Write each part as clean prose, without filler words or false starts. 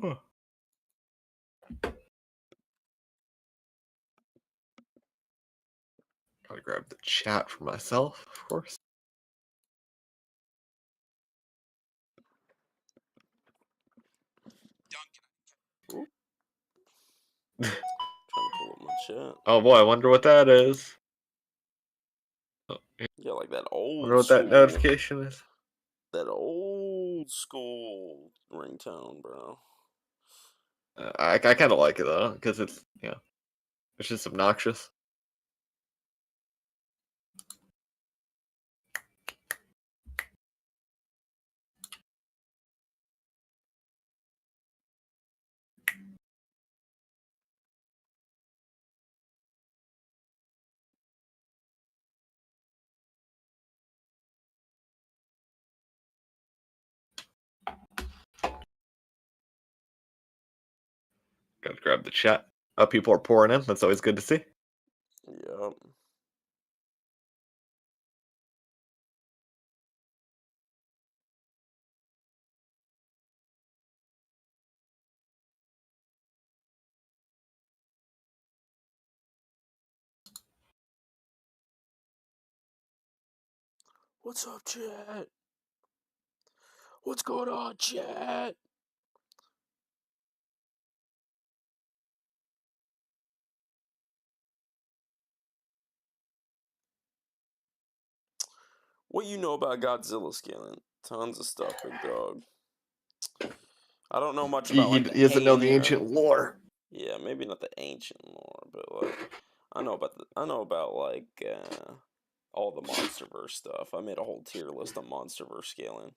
Huh. Gotta grab the chat for myself, of course. Ooh. Trying to pull up my chat. Oh boy, I wonder what that is. Oh, Yeah, like that old wonder what school. that notification is. That old school ringtone, bro. I kind of like it though, because it's it's just obnoxious. Gotta grab the chat. People are pouring in. That's always good to see. Yep. What's up, chat? What's going on, chat? What you know about Godzilla scaling? Tons of stuff, big dog. I don't know much about like He doesn't know the ancient lore. Yeah, maybe not the ancient lore, but like I know about like all the MonsterVerse stuff. I made a whole tier list on MonsterVerse scaling.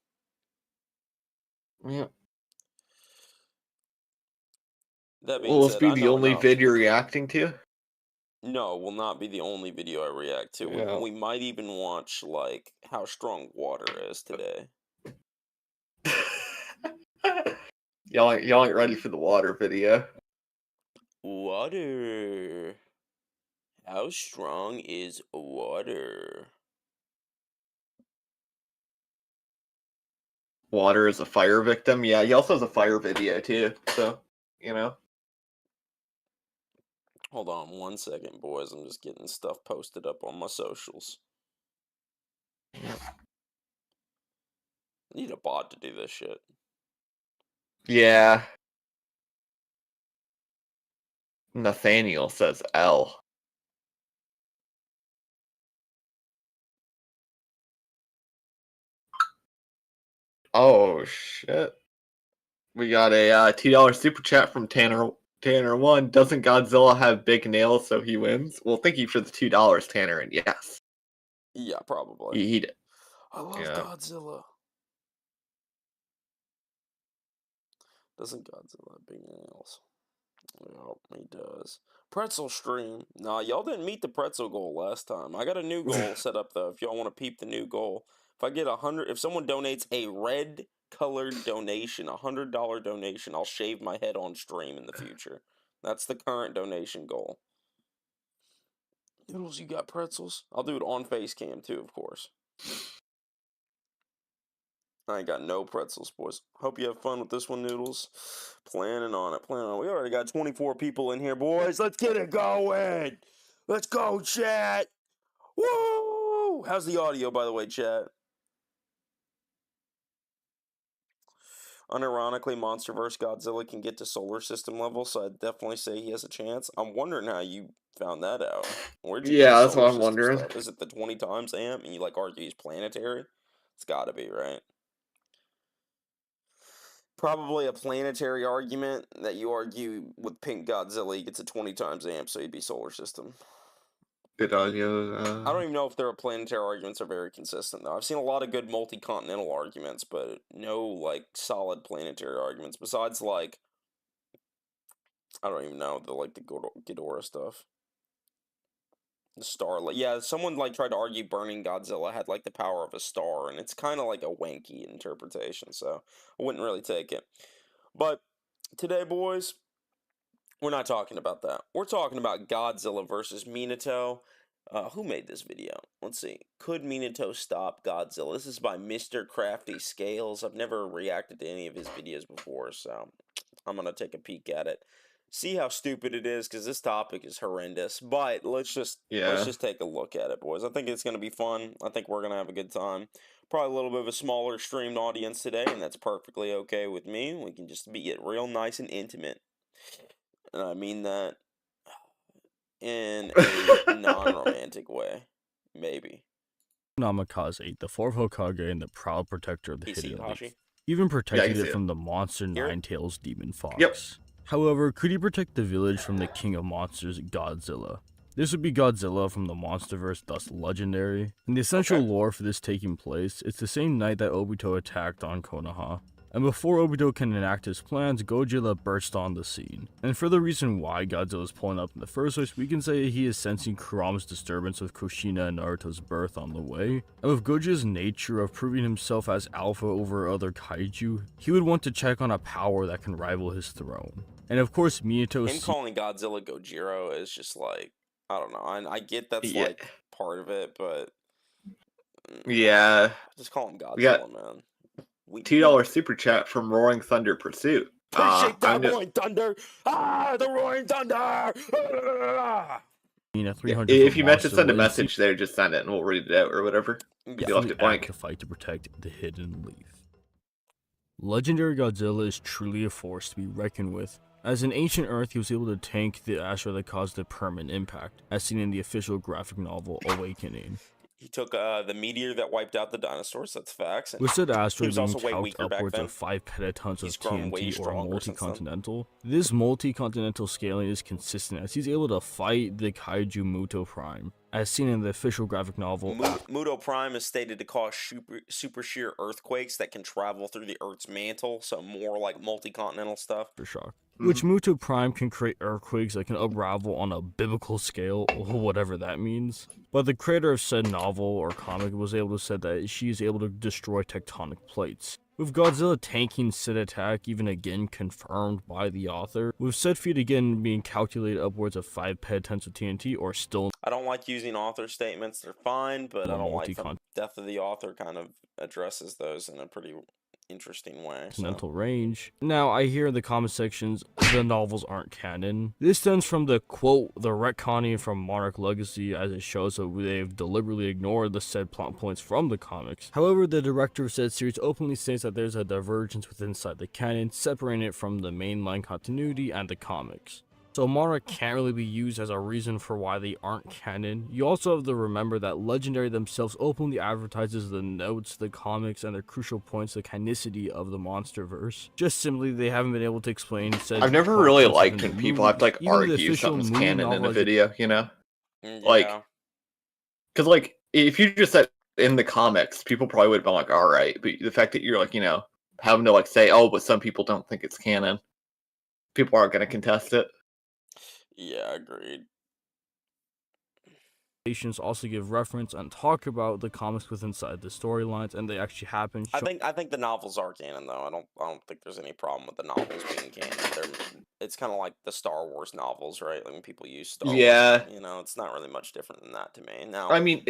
Yeah. That being Will this said, be I the know only enough. vid you're reacting to? No, will not be the only video I react to. Yeah. We might even watch like how strong water is today. y'all ain't ready for the water video. Water. How strong is water? Water is a fire victim. Yeah, he also has a fire video too. So, Hold on 1 second, boys. I'm just getting stuff posted up on my socials. I need a bot to do this shit. Yeah. Nathaniel says L. Oh shit. We got a $2 super chat from Tanner1. Doesn't Godzilla have big nails so he wins? Well, thank you for the $2, Tanner, and yes. Yeah, probably. He did. I love Godzilla. Doesn't Godzilla have big nails? Well, he does. Pretzel stream. Nah, y'all didn't meet the pretzel goal last time. I got a new goal set up though. If y'all want to peep the new goal, if I get 100, if someone donates a red colored donation, $100 donation, I'll shave my head on stream in the future. That's the current donation goal. Noodles, you got pretzels? I'll do it on face cam too, of course. I ain't got no pretzels, boys. Hope you have fun with this one, Noodles. Planning on it. We already got 24 people in here, boys. Let's get it going. Let's go, chat. Woo! How's the audio, by the way, chat? Unironically, MonsterVerse Godzilla can get to solar system level, so I'd definitely say he has a chance. I'm wondering how you found that out. Where'd you get the That's solar what I'm system wondering. stuff? Is it the 20 times amp and you like argue he's planetary? It's gotta be, right? Probably a planetary argument that you argue with Pink Godzilla. He gets a 20 times amp, so he'd be solar system. Good audio. I don't even know if their planetary arguments are very consistent, though. I've seen a lot of good multi-continental arguments, but no, like, solid planetary arguments. Besides, like, I don't even know, the Ghidorah stuff. The star, like, yeah, someone, like, tried to argue Burning Godzilla had, like, the power of a star, and it's kind of like a wanky interpretation, so I wouldn't really take it. But today, boys, we're not talking about that. We're talking about Godzilla versus Minato. Who made this video? Let's see. Could Minato stop Godzilla? This is by Mr. Crafty Scales. I've never reacted to any of his videos before, so I'm gonna take a peek at it, see how stupid it is, because this topic is horrendous. But let's just take a look at it, boys. I think it's gonna be fun. I think we're gonna have a good time. Probably a little bit of a smaller streamed audience today, and that's perfectly okay with me. We can just get real nice and intimate, and I mean that in a non-romantic way, maybe. Namikaze, the fourth Hokage and the proud protector of the Hidden Hashi. Leaf, even protected it it. from the monster Hear it? Nine-Tails Demon Fox. Yep. However, could he protect the village from the king of monsters, Godzilla? This would be Godzilla from the Monsterverse, thus legendary. In the essential lore for this taking place, it's the same night that Obito attacked on Konoha. And before Obito can enact his plans, Godzilla burst on the scene. And for the reason why Godzilla is pulling up in the first place, we can say he is sensing Kurama's disturbance of Kushina and Naruto's birth on the way. And with Goji's nature of proving himself as alpha over other kaiju, he would want to check on a power that can rival his throne. And of course, Minato... Him calling Godzilla Gojira is just like, I don't know. I get that's like part of it, but... Yeah. Just call him Godzilla, man. $2 super chat from Roaring Thunder Pursuit. Appreciate that, Roaring Thunder! Ah, the Roaring Thunder! If you meant to send a message there, just send it and we'll read it out or whatever. You left it blank. To fight to protect the Hidden Leaf. Legendary Godzilla is truly a force to be reckoned with. As in ancient Earth, he was able to tank the asteroid that caused a permanent impact, as seen in the official graphic novel Awakening. He took the meteor that wiped out the dinosaurs, that's facts. And with said asteroid being way calced upwards of 5 petatons of TNT or multi-continental. This multi-continental scaling is consistent as he's able to fight the kaiju Muto Prime, as seen in the official graphic novel. Muto Prime is stated to cause super shear earthquakes that can travel through the Earth's mantle, so more like multi-continental stuff. For shock. Which Muto Prime can create earthquakes that can unravel on a biblical scale, or whatever that means. But the creator of said novel or comic was able to say that she is able to destroy tectonic plates. With Godzilla tanking said attack even again confirmed by the author, with said feat again being calculated upwards of 5 petatons of TNT or still... I don't like using author statements, they're fine, but I don't like the death of the author kind of addresses those in a pretty interesting way. Continental range. Now, I hear in the comment sections, the novels aren't canon. This stems from the quote, the retconning from Monarch Legacy, as it shows that they've deliberately ignored the said plot points from the comics. However, the director of said series openly states that there's a divergence within inside the canon, separating it from the mainline continuity and the comics. So Monarch can't really be used as a reason for why they aren't canon. You also have to remember that Legendary themselves openly advertises the notes, the comics, and their crucial points, the canonicity of the Monsterverse. Just simply, they haven't been able to explain said... I've never really liked when people have to like argue something's canon in a video, you know? Yeah. Like, because like, if you just said in the comics, people probably would have been like, alright, but the fact that you're like, you know, having to like say, oh, but some people don't think it's canon, people aren't going to contest it. Yeah, agreed. Also give reference and talk about the comics with inside the storylines, and they actually happen. I think the novels are canon though. I don't think there's any problem with the novels being canon. It's kind of like the Star Wars novels, right? Like when people use Star Wars, you know, it's not really much different than that to me. Now, I mean,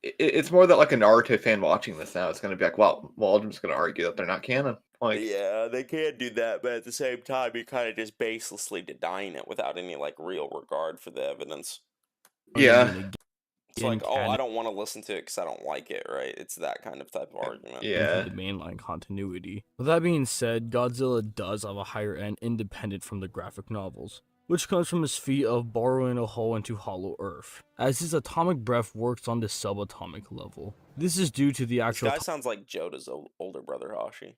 it's more that like a Naruto fan watching this now is going to be like, well, I'm just going to argue that they're not canon. Like, yeah, they can do that, but at the same time, you're kind of just baselessly denying it without any like real regard for the evidence. Yeah. It's like, oh, I don't want to listen to it because I don't like it, right? It's that kind of type of argument. Yeah. The mainline continuity. With that being said, Godzilla does have a higher end independent from the graphic novels, which comes from his feat of borrowing a hole into Hollow Earth, as his atomic breath works on the subatomic level. This is due to the actual... This guy sounds like Joda's older brother, Hashi.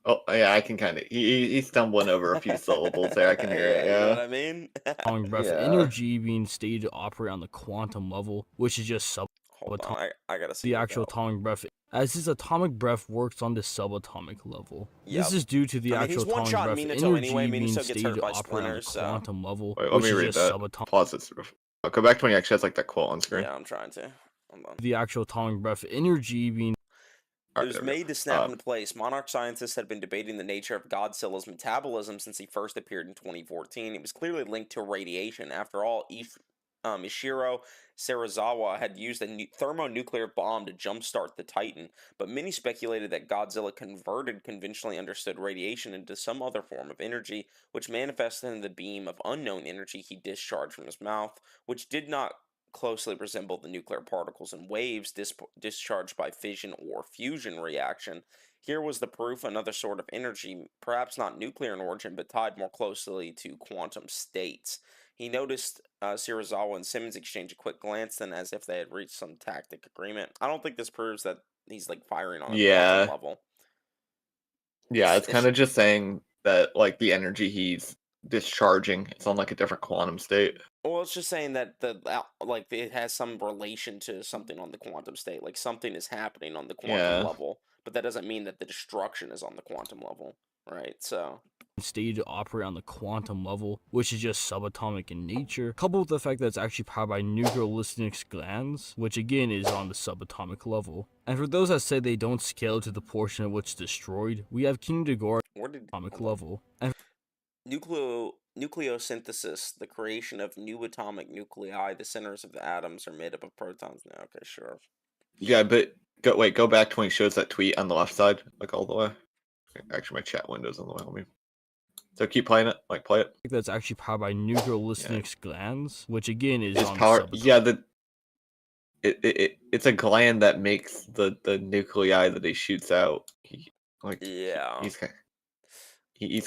Oh, yeah, I can kind of... He's stumbling over a few syllables there, I can hear it, You know what I mean? Atomic breath energy being stated to operate on the quantum level, which is just subatomic. I gotta see the actual atomic breath, as his atomic breath works on the subatomic level. This is due to the actual atomic breath energy being stated to operate on the quantum level, which is just subatomic. Pause this. I'll go back to when he actually has like that quote on screen. Yeah, I'm trying to. Hold on. The actual atomic breath energy being... It was made to snap into place. Monarch scientists had been debating the nature of Godzilla's metabolism since he first appeared in 2014. It was clearly linked to radiation. After all, Ishiro Serizawa had used a thermonuclear bomb to jumpstart the Titan, but many speculated that Godzilla converted conventionally understood radiation into some other form of energy, which manifested in the beam of unknown energy he discharged from his mouth, which did not closely resemble the nuclear particles and waves discharged by fission or fusion reaction. Here was the proof another sort of energy, perhaps not nuclear in origin, but tied more closely to quantum states. He noticed Serizawa and Simmons exchange a quick glance, then as if they had reached some tactic agreement. I don't think this proves that he's like firing on a quantum level. Yeah, it's kind of just saying that like the energy he's discharging, it's on like a different quantum state. Well, it's just saying that like it has some relation to something on the quantum state, like something is happening on the quantum level, but that doesn't mean that the destruction is on the quantum level, right? So state to operate on the quantum level, which is just subatomic in nature, coupled with the fact that it's actually powered by nucleolystic glands, which again is on the subatomic level. And for those that say they don't scale to the portion of which it's destroyed, we have King Dagor atomic level. And nucleosynthesis, the creation of new atomic nuclei, the centers of the atoms are made up of protons. Now, okay, sure. Yeah, but go back to when he shows that tweet on the left side, like all the way. Actually, my chat window's on the way. Let me. So keep playing it, like play it. That's actually powered by nucleolystic glands, which again is on power. The yeah, it's a gland that makes the nuclei that he shoots out. He's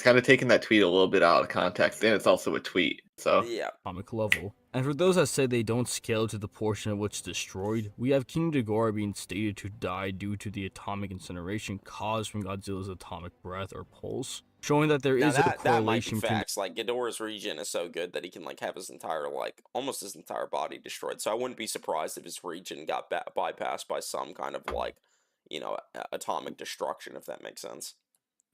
kind of taking that tweet a little bit out of context, and it's also a tweet. So yeah, atomic level. And for those that say they don't scale to the portion of which it's destroyed, we have King Ghidorah being stated to die due to the atomic incineration caused from Godzilla's atomic breath or pulse, showing that there is a correlation. That might be facts. Like Ghidorah's regen is so good that he can like have his entire almost his entire body destroyed. So I wouldn't be surprised if his regen got bypassed by some kind of atomic destruction, if that makes sense.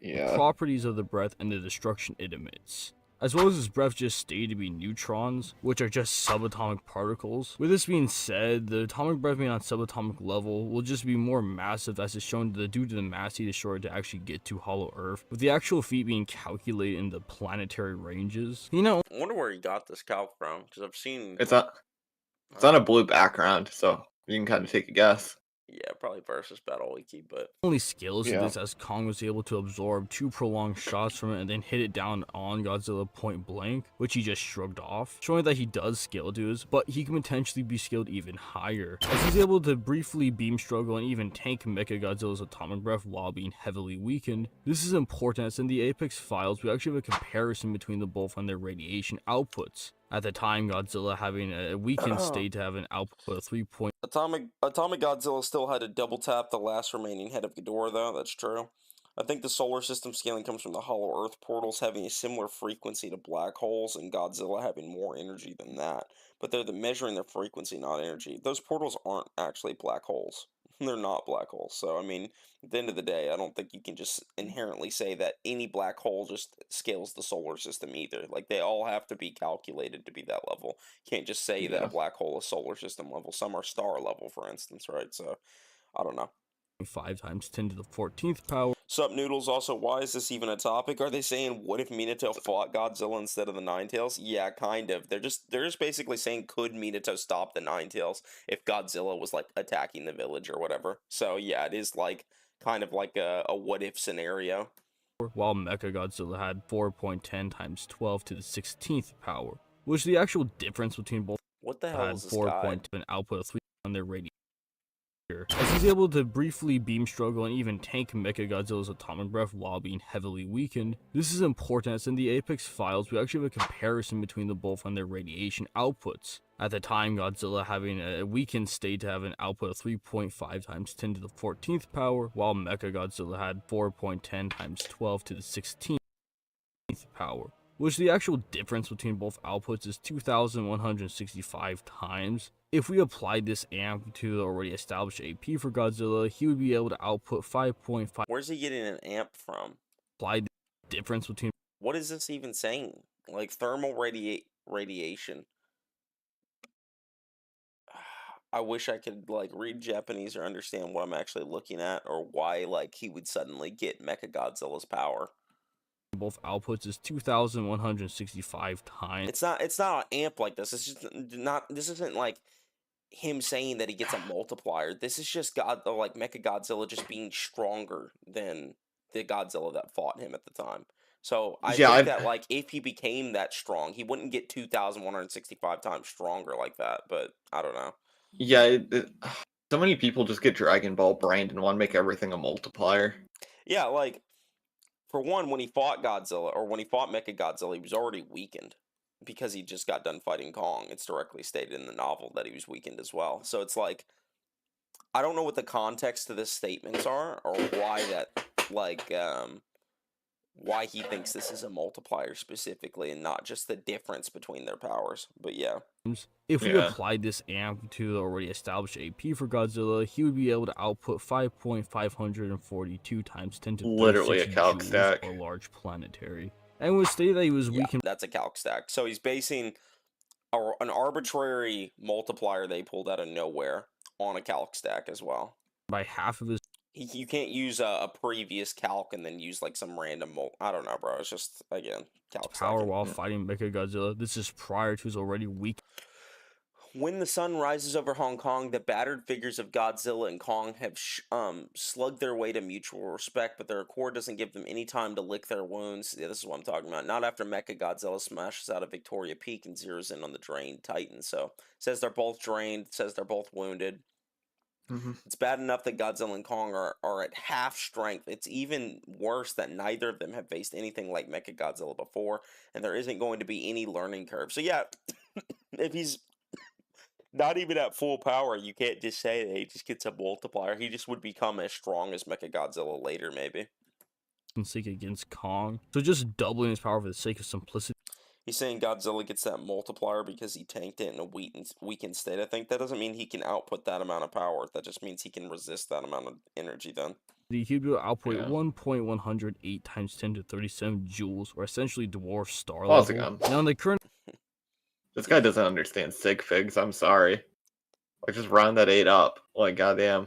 The properties of the breath and the destruction it emits, as well as his breath just stated to be neutrons, which are just subatomic particles. With this being said, the atomic breath being on subatomic level will just be more massive, as is shown due to the mass he destroyed to actually get to Hollow Earth, with the actual feat being calculated in the planetary ranges. I wonder where he got this calc from, because I've seen... It's on a blue background, so you can kind of take a guess. Yeah, probably versus Battle Wiki, but... Only scales to this as Kong was able to absorb 2 prolonged shots from it and then hit it down on Godzilla point blank, which he just shrugged off, showing that he does scale to his, but he can potentially be scaled even higher, as he's able to briefly beam struggle and even tank Mechagodzilla's atomic breath while being heavily weakened. This is important as in the Apex files we actually have a comparison between the both on their radiation outputs. At the time, Godzilla having a weakened state to have an output of 3. Atomic Godzilla still had to double tap the last remaining head of Ghidorah, though. That's true. I think the solar system scaling comes from the Hollow Earth portals having a similar frequency to black holes, and Godzilla having more energy than that. But they're measuring their frequency, not energy. Those portals aren't actually black holes. They're not black holes. So, I mean, at the end of the day, I don't think you can just inherently say that any black hole just scales the solar system either. Like, they all have to be calculated to be that level. You can't just say that a black hole is solar system level. Some are star level, for instance, right? So, I don't know. 5 times 10 to the 14th power. Sup, Noodles? Also, why is this even a topic? Are they saying, what if Minato fought Godzilla instead of the Ninetales? Yeah, kind of. They're just basically saying, could Minato stop the Ninetales if Godzilla was, like, attacking the village or whatever? So, yeah, it is, like, kind of like a what-if scenario. While Mechagodzilla had 4.10 times 12 to the 16th power, which the actual difference between both what the hell had is this guy? An output of 3 on their radiation. As he's able to briefly beam struggle and even tank Mechagodzilla's atomic breath while being heavily weakened. This is important as in the Apex files we actually have a comparison between the both on their radiation outputs. At the time, Godzilla having a weakened state to have an output of 3.5 times 10 to the 14th power, while Mechagodzilla had 4.10 times 12 to the 16th power, which the actual difference between both outputs is 2,165 times. If we applied this amp to the already established AP for Godzilla, he would be able to output 5.5. Where's he getting an amp from? Applied the difference between... What is this even saying? Like, thermal radiation. I wish I could, like, read Japanese or understand what I'm actually looking at, or why, like, he would suddenly get Mechagodzilla's power. both outputs is 2,165 times. It's not an amp like this. It's just not. This isn't like him saying that he gets a multiplier. This is just like Mechagodzilla just being stronger than the Godzilla that fought him at the time. So I think that like if he became that strong, he wouldn't get 2,165 times stronger like that. But I don't know. Yeah, so many people just get Dragon Ball brained and want to make everything a multiplier. Yeah, like for one, when he fought Godzilla or when he fought Mechagodzilla, he was already weakened because he just got done fighting Kong. It's directly stated in the novel that he was weakened as well. So it's like I don't know what the context to this statements are or why that like why he thinks this is a multiplier specifically and not just the difference between their powers. But yeah. If we applied this amp to the already established AP for Godzilla, he would be able to output 5.542 times 10 to literally a calc joules stack. or large planetary. And was stated that he was weakened. That's a calc stack. So he's basing an arbitrary multiplier they pulled out of nowhere on a calc stack as well. By half of his. You can't use a previous calc and then use like some random I don't know, bro. It's just again calc power stacking. while fighting Mechagodzilla. This is prior to his already weak. When the sun rises over Hong Kong, the battered figures of Godzilla and Kong have slugged their way to mutual respect, but their accord doesn't give them any time to lick their wounds. Yeah, this is what I'm talking about. Not after Mechagodzilla smashes out of Victoria Peak and zeroes in on the drained Titan. So says they're both drained. Says they're both wounded. It's bad enough that Godzilla and Kong are at half strength. It's even worse that neither of them have faced anything like Mechagodzilla before, and there isn't going to be any learning curve. So yeah, if he's not even at full power, you can't just say that he just gets a multiplier. He just would become as strong as Mechagodzilla later, maybe. Sake against Kong. So just doubling his power for the sake of simplicity. He's saying Godzilla gets that multiplier because he tanked it in a weakened state. I think that doesn't mean he can output that amount of power. That just means he can resist that amount of energy then. He'd be able to output 1.108 times 10 to 37 joules, or essentially dwarf star level. Now in the current... This guy doesn't understand sig figs, I'm sorry. Like, just round that 8 up. Like, goddamn.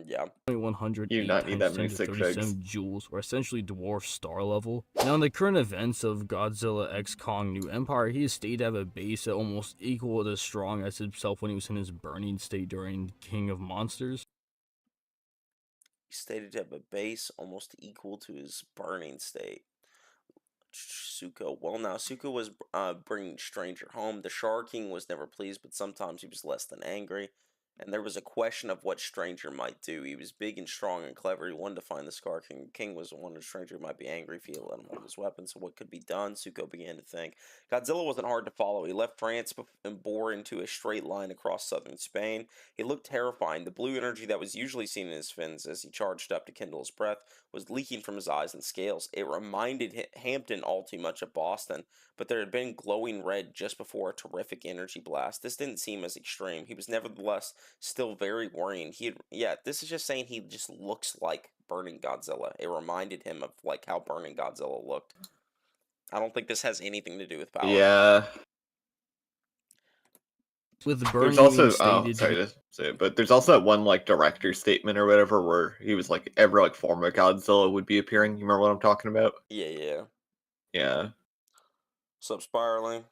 Yeah. 108 you not need that many sig figs. Joules, or essentially dwarf star level. Now in the current events of Godzilla x Kong New Empire, he is stated to have a base that almost equal to as strong as himself when he was in his burning state during King of Monsters. He's stated to have a base almost equal to his burning state. Suko. Well, now, Suko was bringing Stranger home. The Shark King was never pleased, but sometimes he was less than angry. And there was a question of what Stranger might do. He was big and strong and clever. He wanted to find the Scar King. King was wondering Stranger might be angry if he let him hold his weapon. So what could be done? Suko began to think. Godzilla wasn't hard to follow. He left France and bore into a straight line across southern Spain. He looked terrifying. The blue energy that was usually seen in his fins as he charged up to kindle his breath was leaking from his eyes and scales. It reminded Hampton all too much of Boston, but there had been glowing red just before a terrific energy blast. This didn't seem as extreme. He was nevertheless still very worrying. This is just saying he just looks like Burning Godzilla. It reminded him of like how Burning Godzilla looked. I don't think this has anything to do with power. Yeah. With Burning there's also stated sorry to say it, but there's also that one like director statement or whatever where he was like every like form of Godzilla would be appearing. You remember what I'm talking about? Yeah. Sup, Spiraling?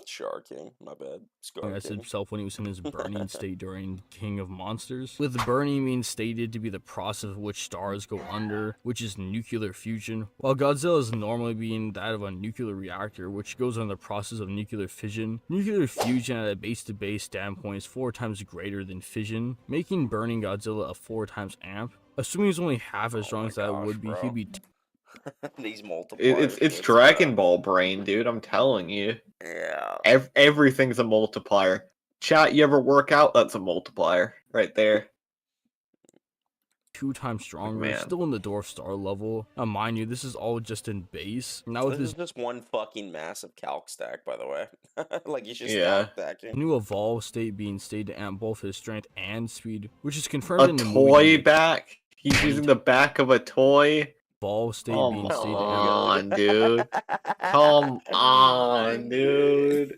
Shark King, my bad. As himself when he was in his burning state during King of Monsters. With burning being stated to be the process of which stars go under, which is nuclear fusion, while Godzilla is normally being that of a nuclear reactor, which goes on the process of nuclear fission. Nuclear fusion at a base-to-base standpoint is 4 times greater than fission, making Burning Godzilla a 4 times amp. Assuming he's only half as strong as that would be, he'd be... These multipliers. It's Dragon Ball brain, dude. I'm telling you. Yeah. Everything's a multiplier. Chat, you ever work out? That's a multiplier right there. 2 times stronger, still in the dwarf star level. Now, mind you, this is all just in base. Now with this is just one fucking massive calc stack, by the way. Like he's just calc stacking. New evolved state being stated to amp both his strength and speed, which is confirmed in the movie. A toy back? He's using the back of a toy? State being stated. Come on, dude. Come on, dude.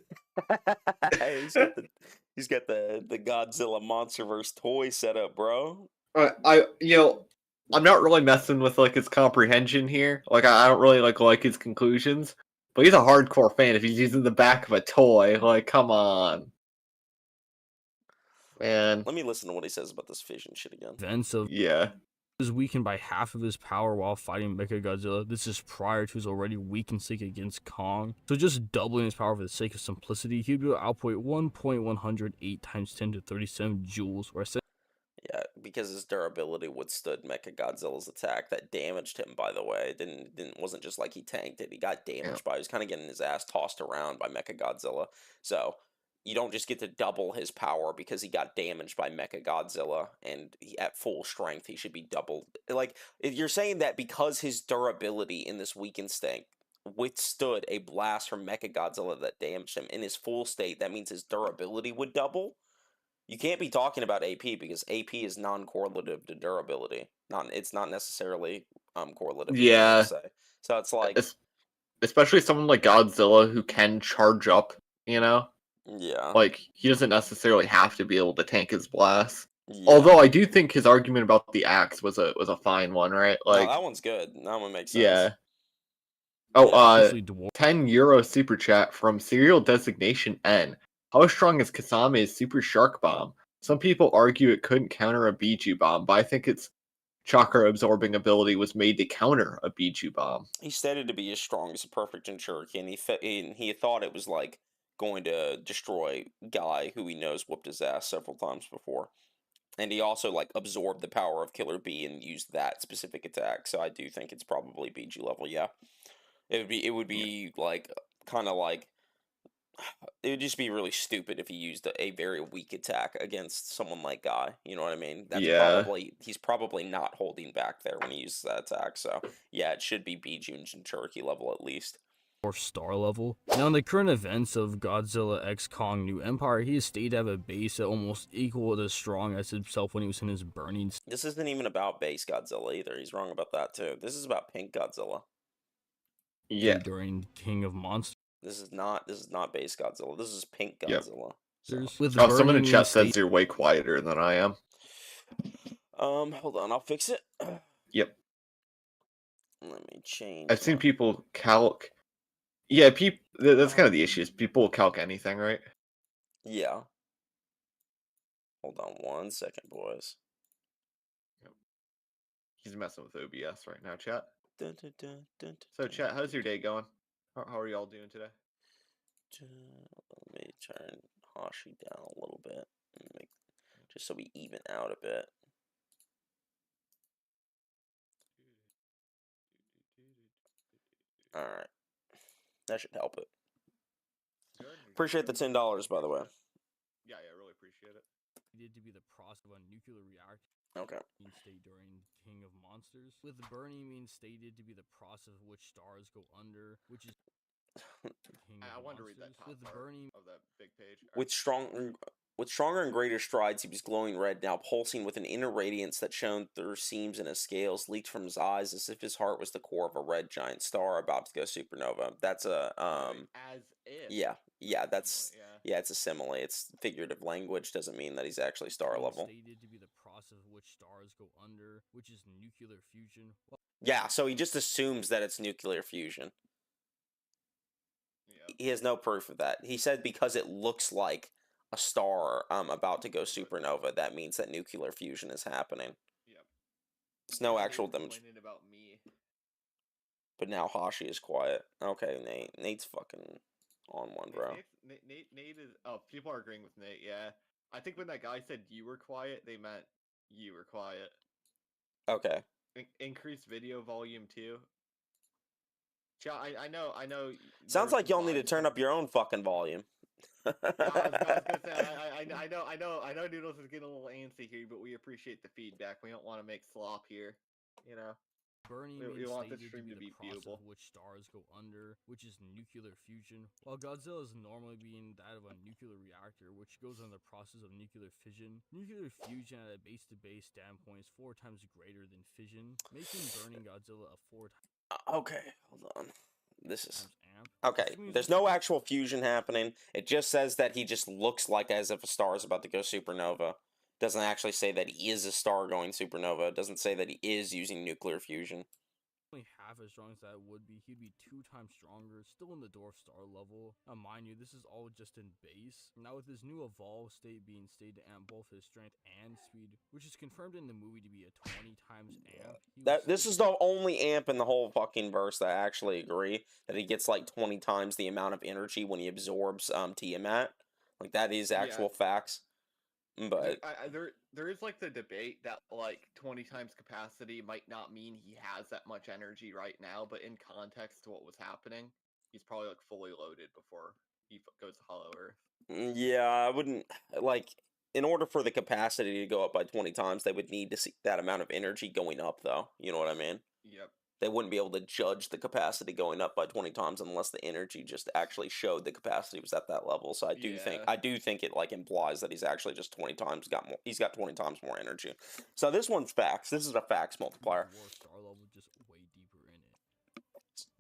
He's got the Godzilla MonsterVerse toy set up, bro. I'm not really messing with like his comprehension here. Like I don't really like his conclusions. But he's a hardcore fan if he's using the back of a toy. Like, come on. Man. Let me listen to what he says about this fission shit again. Events of Yeah. is weakened by half of his power while fighting Mechagodzilla. This is prior to his already weakened state against Kong. So just doubling his power for the sake of simplicity, he'd be able to output 1.108 times 10 to 37 joules, or Yeah, because his durability withstood Mechagodzilla's attack. That damaged him, by the way. It wasn't just like he tanked it. He got damaged by it. He was kind of getting his ass tossed around by Mechagodzilla. So you don't just get to double his power because he got damaged by Mechagodzilla, and at full strength he should be doubled. Like, if you're saying that because his durability in this weakened state withstood a blast from Mechagodzilla that damaged him in his full state, that means his durability would double? You can't be talking about AP because AP is non-correlative to durability. It's not necessarily correlative. Yeah. Say. So it's like, especially someone like Godzilla who can charge up, you know? yeah. Like, he doesn't necessarily have to be able to tank his blast. Yeah. Although I do think his argument about the axe was a fine one, right? Like, no, that one's good. That one makes sense. yeah. Oh, essentially dwarf. 10 euro super chat from serial designation N. How strong is Kasame's super shark bomb? Some people argue it couldn't counter a Biju bomb, but I think its chakra absorbing ability was made to counter a Biju bomb. He stated to be as strong as a perfect Jinchuriki, and he thought it was like going to destroy Guy, who he knows whooped his ass several times before. And he also like absorbed the power of Killer B and used that specific attack. So I do think it's probably BG level. Yeah, it would be like kind of like it would just be really stupid if he used a very weak attack against someone like Guy. You know what I mean? Yeah. He's probably not holding back there when he uses that attack. So yeah, it should be BG and Jinchuriki level at least. Or star level. Now, in the current events of Godzilla X Kong New Empire, he is stated to have a base that almost equal as strong as himself when he was in his burning. This isn't even about base Godzilla either. He's wrong about that too. This is about Pink Godzilla. Yeah. During King of Monsters. This is not base Godzilla. This is Pink Godzilla. Yep. So. With someone in chat says you're way quieter than I am. Hold on, I'll fix it. Yep. Let me change. I've seen people calc. Yeah, that's kind of the issue. Is people will calc anything, right? Yeah. Hold on 1 second, boys. Yep. He's messing with OBS right now, chat. Dun, dun, dun, dun, So, dun, chat, how's your day going? How are y'all doing today? Let me turn Hashi down a little bit, just so we even out a bit. All right, that should help it. Appreciate the $10, by the way. Yeah, I really appreciate it. Needed to be the process of a nuclear reactor. Okay. State during King of Monsters, with burning means stated to be the process of which stars go under, which is. I want to read that top part of that big page. With stronger and greater strides, he was glowing red, now pulsing with an inner radiance that shone through seams in his scales, leaked from his eyes as if his heart was the core of a red giant star about to go supernova. That's a As if. Yeah, that's it's a simile. It's figurative language. Doesn't mean that he's actually star level. Stated to be the process of which stars go under, which is nuclear fusion. Yeah, so he just assumes that it's nuclear fusion. He has no proof of that. He said because it looks like a star about to go supernova, that means that nuclear fusion is happening. Yep. It's no actual demonstration. About me. But now Hashi is quiet. Okay, Nate. Nate's fucking on one, bro. Nate is... Oh, people are agreeing with Nate, yeah. I think when that guy said you were quiet, they meant you were quiet. Okay. Increase video volume too. I know. Sounds like y'all need to turn up your own fucking volume. I was gonna say, I know Noodles is getting a little antsy here, but we appreciate the feedback. We don't want to make slop here, you know. We want the stream to be viewable. Which stars go under, which is nuclear fusion, while Godzilla is normally being that of a nuclear reactor, which goes on the process of nuclear fission. Nuclear fusion at a base-to-base standpoint is 4 times greater than fission, making burning Godzilla a 4 times. Okay, hold on. This is okay. There's no actual fusion happening. It just says that he just looks like as if a star is about to go supernova. Doesn't actually say that he is a star-going supernova. It doesn't say that he is using nuclear fusion. Only half as strong as that would be. He'd be 2 times stronger, still in the dwarf star level. Now mind you, this is all just in base. Now with his new evolved state being stayed to amp both his strength and speed, which is confirmed in the movie to be a 20 times amp. This is the only amp in the whole fucking verse that I actually agree that he gets like 20 times the amount of energy when he absorbs Tiamat. Like that is actual facts. But there is like the debate that like 20 times capacity might not mean he has that much energy right now, but in context to what was happening, he's probably like fully loaded before he goes to Hollow Earth. Yeah, I wouldn't like. In order for the capacity to go up by 20 times, they would need to see that amount of energy going up, though. You know what I mean? Yep. They wouldn't be able to judge the capacity going up by 20 times unless the energy just actually showed the capacity was at that level. So I do think it like implies that he's actually just 20 times got more. He's got 20 times more energy. So this one's facts. This is a facts multiplier. Star level just way deeper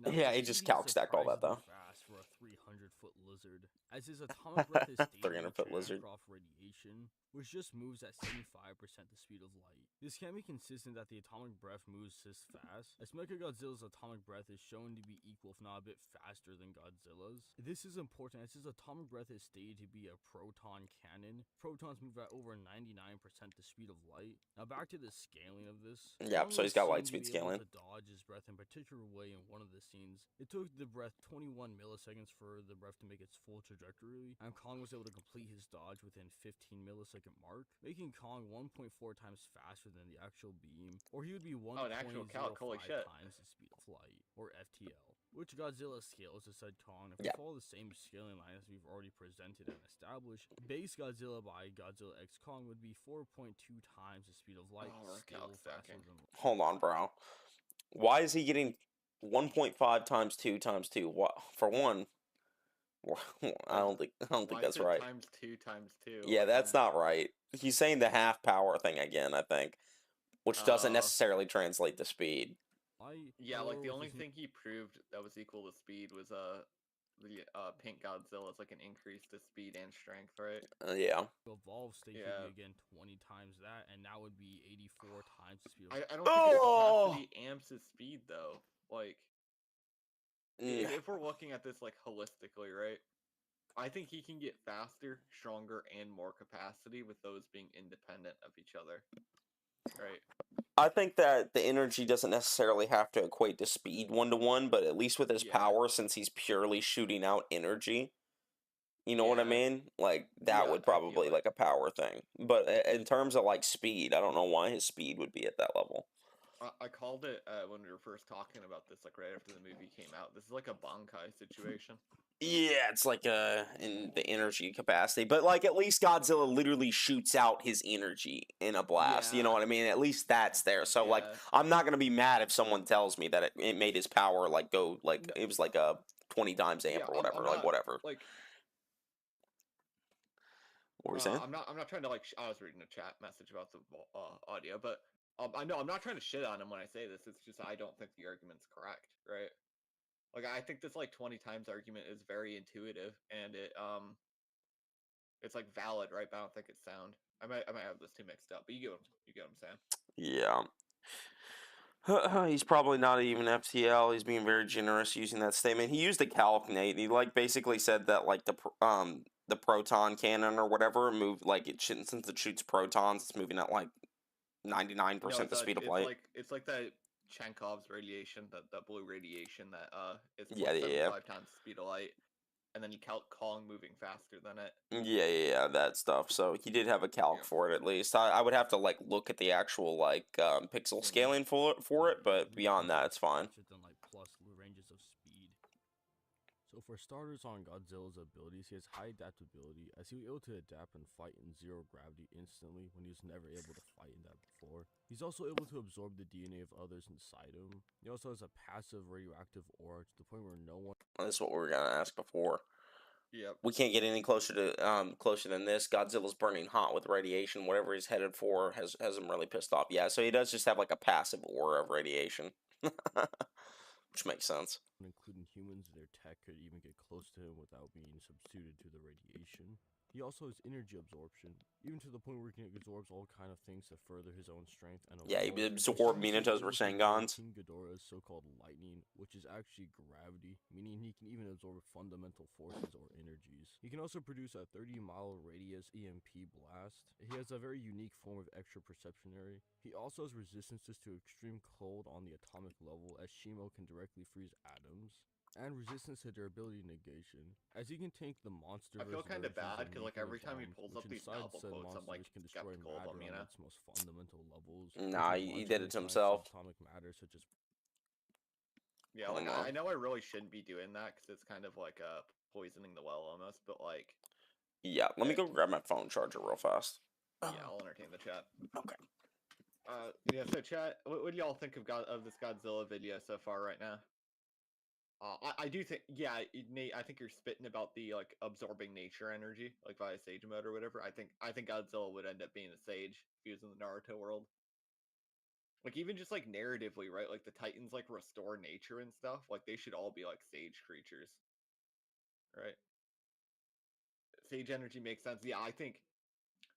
in it. Yeah, he just calc stacked all that though. Fast for a 300-foot lizard, as his atomic breath is 300-foot lizard off radiation, which just moves at 75% the speed of light. This can't be consistent that the atomic breath moves this fast, as Mechagodzilla's atomic breath is shown to be equal, if not a bit faster than Godzilla's. This is important as his atomic breath is stated to be a proton cannon. Protons move at over 99% the speed of light. Now back to the scaling of this. Yep, so he's got light speed scaling. To dodge his breath in a particular way in one of the scenes. It took the breath 21 milliseconds for the breath to make its full trajectory, and Kong was able to complete his dodge within 15 millisecond mark, making Kong 1.4 times faster than the actual beam, or he would be 1.05 times the speed of light, or FTL, which Godzilla scales to said Kong. If we follow the same scaling line as we've already presented and established, base Godzilla by Godzilla X Kong would be 4.2 times the speed of light, still faster than... Hold on, bro. Why is he getting 1.5 times 2 times 2? What? For one, I don't think that's right. Times 2 times 2. Yeah, that's not right. He's saying the half power thing again, I think, which doesn't necessarily translate to speed. Yeah, like the only thing he proved that was equal to speed was the pink Godzilla is like an increase to speed and strength, right? Yeah. Evolved state would be again 20 times that, and now would be 84 times the speed. I don't think his capacity amps his speed though. Like, if we're looking at this like holistically, right? I think he can get faster, stronger, and more capacity with those being independent of each other. Right. I think that the energy doesn't necessarily have to equate to speed 1-to-1, but at least with his power, since he's purely shooting out energy, you know what I mean? Like, that would probably, like, a power thing. But in terms of, like, speed, I don't know why his speed would be at that level. I called it when we were first talking about this, like, right after the movie came out. This is like a Bankai situation. Yeah, it's like in the energy capacity, but like at least Godzilla literally shoots out his energy in a blast. You know what I mean? At least that's there. So like, I'm not gonna be mad if someone tells me that it made his power like go like it was like a 20 times amp or whatever. Like whatever. Like, what were you saying? I'm not trying to like. I was reading a chat message about the audio, but I know I'm not trying to shit on him when I say this. It's just I don't think the argument's correct, right? Like, I think this, like, 20 times argument is very intuitive, and it's, like, valid, right? But I don't think it's sound. I might have those two mixed up, but you get what I'm saying. Yeah. He's probably not even FTL. He's being very generous using that statement. He used a calculate. He, like, basically said that, like, the proton cannon or whatever moved, like, since it shoots protons, it's moving at, like, 99% the speed of light. It's like that Chenkov's radiation, that blue radiation that is 5 times the speed of light, and then you calc Kong moving faster than it. Yeah, that stuff. So he did have a calc for it at least. I would have to like look at the actual like pixel scaling for it, but beyond that, it's fine. Than like plus ranges of speed. So for starters, on Godzilla's abilities, he has high adaptability, as he was able to adapt and fight in zero gravity instantly when he was never able to fight in that before. He's also able to absorb the DNA of others inside him. He also has a passive radioactive aura to the point where no one... That's what we were gonna ask before. Yep. We can't get any closer than this. Godzilla's burning hot with radiation. Whatever he's headed for has him really pissed off. Yeah, so he does just have like a passive aura of radiation. Which makes sense. Including humans and their tech could even get close to him without being substituted to the radiation. He also has energy absorption, even to the point where he absorbs all kind of things to further his own strength and Yeah, he overall. absorbed Minatos or Sangons. King Ghidorah's so-called lightning, which is actually gravity, meaning he can even absorb fundamental forces or energies. He can also produce a 30-mile radius EMP blast. He has a very unique form of extra perceptionary. He also has resistances to extreme cold on the atomic level, as Shimo can directly freeze atoms, and resistance to durability negation, as he can tank the monster. I feel kind of bad because like every time he pulls up these novel quotes, I'm like skeptical of him, you know. Its most fundamental levels. Nah, he did it to himself. Atomic matter, such as yeah, like I know I really shouldn't be doing that because it's kind of like poisoning the well almost, but like. Yeah, let me go grab my phone charger real fast. Yeah, I'll entertain the chat. Okay. Yeah. So chat, what do y'all think of this Godzilla video so far right now? I do think, yeah, Nate, I think you're spitting about the like absorbing nature energy, like via Sage mode or whatever. I think Godzilla would end up being a Sage if he was in the Naruto world. Like even just like narratively, right? Like the Titans like restore nature and stuff. Like they should all be like Sage creatures, right? Sage energy makes sense. Yeah, I think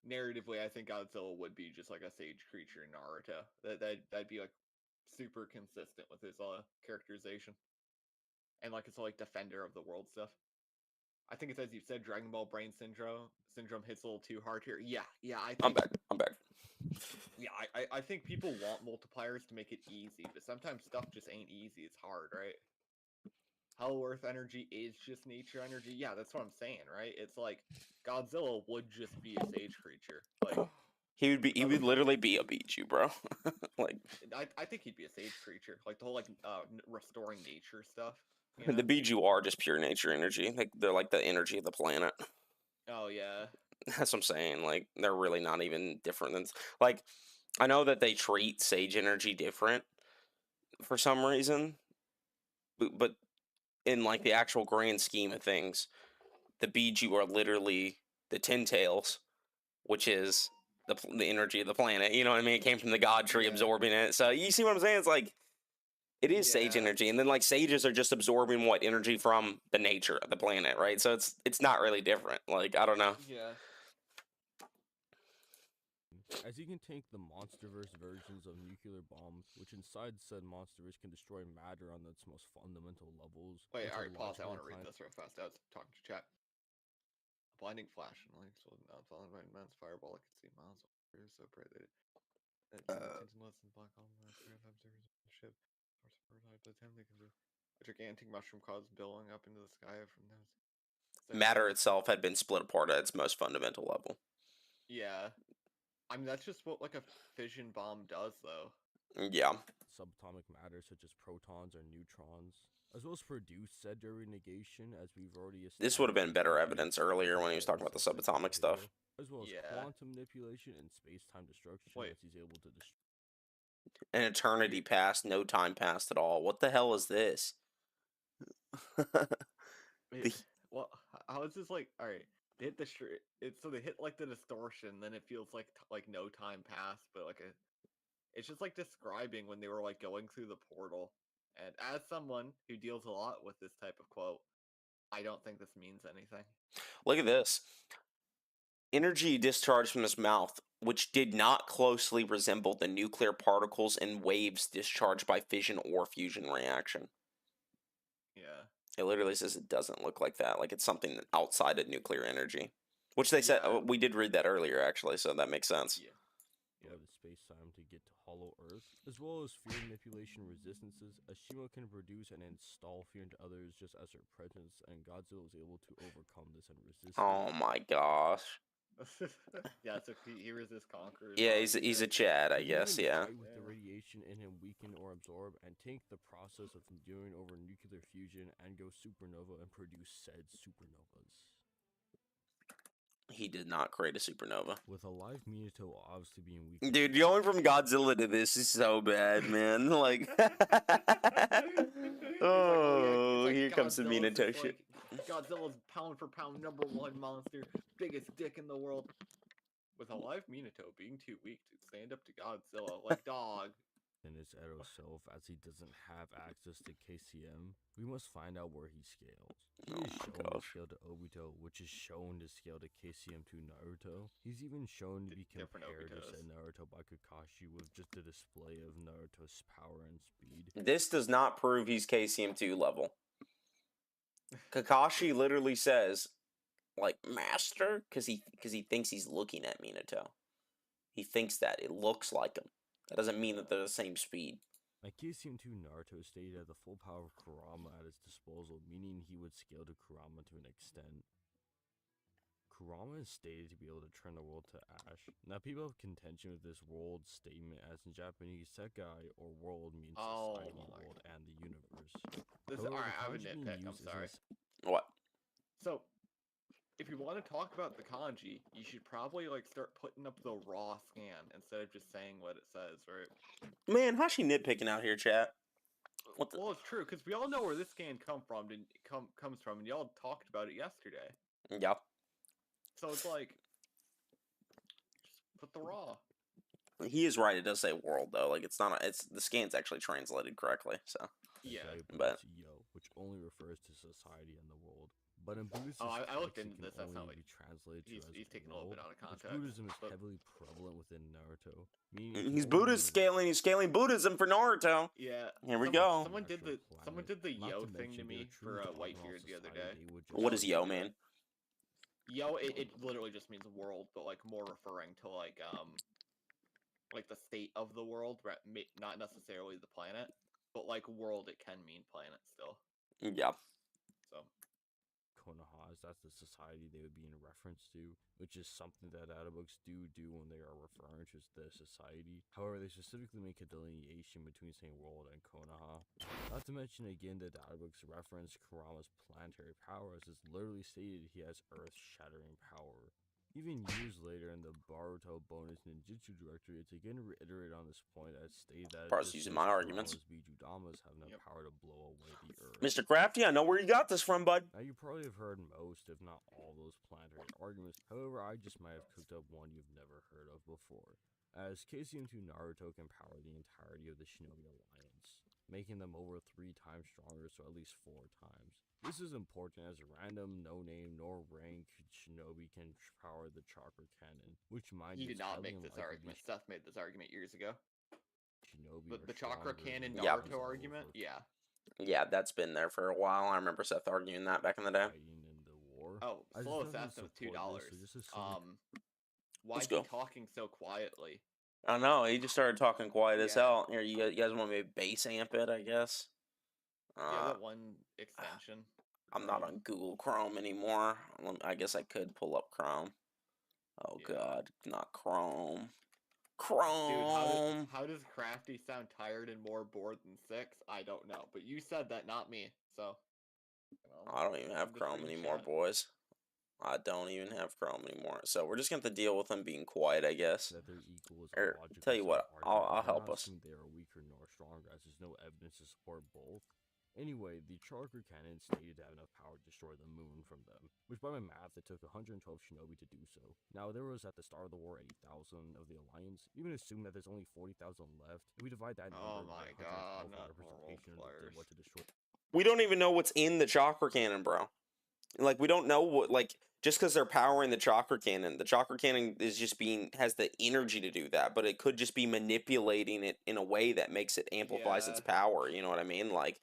narratively, I think Godzilla would be just like a Sage creature in Naruto. That'd be like super consistent with his characterization. And like it's like defender of the world stuff. I think it's as you said, Dragon Ball Brain Syndrome hits a little too hard here. Yeah, I think I'm back. Yeah, I think people want multipliers to make it easy, but sometimes stuff just ain't easy. It's hard, right? Hollow Earth energy is just nature energy. Yeah, that's what I'm saying, right? It's like Godzilla would just be a Sage creature. Like he would literally be a Bijuu, bro. Like I think he'd be a Sage creature. Like the whole like restoring nature stuff. You know? The Bijuu are just pure nature energy. Like they're like the energy of the planet. Oh yeah. That's what I'm saying. Like they're really not even different than like I know that they treat Sage energy different for some reason, but in like the actual grand scheme of things, the Bijuu are literally the Ten Tails, which is the energy of the planet. You know what I mean? It came from the God Tree absorbing it. So you see what I'm saying? It's like it is Sage energy, and then like Sages are just absorbing what energy from the nature of the planet, right? So it's not really different. Like I don't know. Yeah. As he can tank the monsterverse versions of nuclear bombs, which inside said monsterverse can destroy matter on its most fundamental levels. Wait, alright, pause. I want to read this real fast. I was talking to chat. A blinding flash and lights was not followed by an immense fireball. I could see miles away. So bright that it attention less than black hole. The ship. By the time they can do a gigantic mushroom clouds billowing up into the sky from those. Matter itself had been split apart at its most fundamental level. Yeah. I mean, that's just what like a fission bomb does, though. Yeah. Subatomic matter such as protons or neutrons, as well as produce said during negation, as we've already established. This would have been better evidence earlier when he was talking about the subatomic stuff. As well as quantum manipulation and space-time destruction, as he's able to destroy. An eternity passed, no time passed at all. What the hell is this? Well, how is this like? All right, they hit the so they hit like the distortion, then it feels like no time passed, but like it's just like describing when they were like going through the portal. And as someone who deals a lot with this type of quote, I don't think this means anything. Look at this. Energy discharged from his mouth, which did not closely resemble the nuclear particles and waves discharged by fission or fusion reaction. Yeah. It literally says it doesn't look like that. Like it's something outside of nuclear energy. Which they said, we did read that earlier, actually, so that makes sense. Yeah. The space-time to get to Hollow Earth, as well as fear manipulation resistances, as Shimo can produce and install fear into others just as her presence, and Godzilla is able to overcome this and resist. Oh my gosh. Yeah, so he resists conquerors. Yeah, he's a Chad, I guess, yeah. With the radiation in him weaken or absorb, and tank the process of enduring over nuclear fusion and go supernova and produce said supernovas. He did not create a supernova. With a live Minato obviously being weak. Dude, going from Godzilla to this is so bad, man. Like, oh, here comes the Minato shit. Godzilla's pound for pound #1 monster, biggest dick in the world. With a live Minato being too weak to stand up to Godzilla, like dog. in his Edo self, as he doesn't have access to KCM, we must find out where he scales. He is shown to scale to Obito, which is shown to scale to KCM to Naruto. He's even shown to be compared to said Naruto by Kakashi with just a display of Naruto's power and speed. This does not prove he's KCM2 level. Kakashi literally says, like, master, because he thinks he's looking at Minato. He thinks that it looks like him. That doesn't mean that they're the same speed. Like KCM2 Naruto stated had the full power of Kurama at his disposal, meaning he would scale to Kurama to an extent. Kurama is stated to be able to turn the world to ash. Now people have contention with this world statement, as in Japanese, sekai or world means society, world, and the universe. Alright, I have a nitpick, I'm sorry. What? So, if you want to talk about the kanji, you should probably like start putting up the raw scan instead of just saying what it says, right? Man, how's she nitpicking out here, chat? What the? Well, it's true because we all know where this scan comes from, and y'all talked about it yesterday. Yep. So it's like, just put the raw. He is right. It does say world though. Like it's not. It's the scan's actually translated correctly. So yeah, but yo, which only refers to society and the world. But in Buddhism, I looked into this. That's not like be translated he's taking a little bit out of context. Buddhism is but heavily prevalent within Naruto. Meaning he's Buddhist scaling. He's scaling Buddhism for Naruto. Yeah. Here we go. Someone did the yo thing to me for Whitebeard the other day. What does yo mean? Yo, it literally just means world, but like more referring to like the state of the world, not necessarily the planet, but like world. It can mean planet still. Yeah. So. Konohas, that's the society they would be in reference to, which is something that databooks do when they are referring to the society. However, they specifically make a delineation between saying world and Konoha. Not to mention again the databooks reference Kurama's planetary powers is literally stated he has earth-shattering power. Even years later in the Boruto bonus ninjutsu directory, it's again reiterated on this point as stated that using my arguments. Bijudamas have enough power to blow away the earth. Mr. Crafty, I know where you got this from, bud. Now you probably have heard most, if not all, those planetary arguments. However, I just might have cooked up one you've never heard of before. As KCM2 Naruto can power the entirety of the Shinobi Alliance, making them over 3 times stronger, so at least 4 times. This is important as a random, no-name, nor rank Shinobi can power the chakra cannon, which he did not make this argument. Seth made this argument years ago. Shinobi the chakra cannon Naruto argument? Yeah. Yeah, that's been there for a while. I remember Seth arguing that back in the day. In the war. Oh, slow assassin with $2. Why is he talking so quietly? I don't know. He just started talking quiet as hell. Here, you guys want me to base amp it, I guess? That one extension. I'm not on Google Chrome anymore. I guess I could pull up Chrome. Oh god, not Chrome. Chrome. Dude, how does Crafty sound tired and more bored than 6? I don't know, but you said that, not me. So. I don't even have Chrome anymore, boys. I don't even have Chrome anymore. So we're just going to have to deal with him being quiet, I guess. Tell you what, I'll help us. They are weaker nor stronger, as there's no evidence to support both. Anyway, the chakra cannon stated to have enough power to destroy the moon from them, which by my math, it took 112 shinobi to do so. Now, there was at the start of the war 80,000 of the Alliance. Even assuming that there's only 40,000 left, if we divide that number by 112 representation of what to destroy. We don't even know what's in the chakra cannon, bro. Like, we don't know what, like, just because they're powering the chakra cannon is just has the energy to do that, but it could just be manipulating it in a way that makes it amplifies its power, you know what I mean? Like,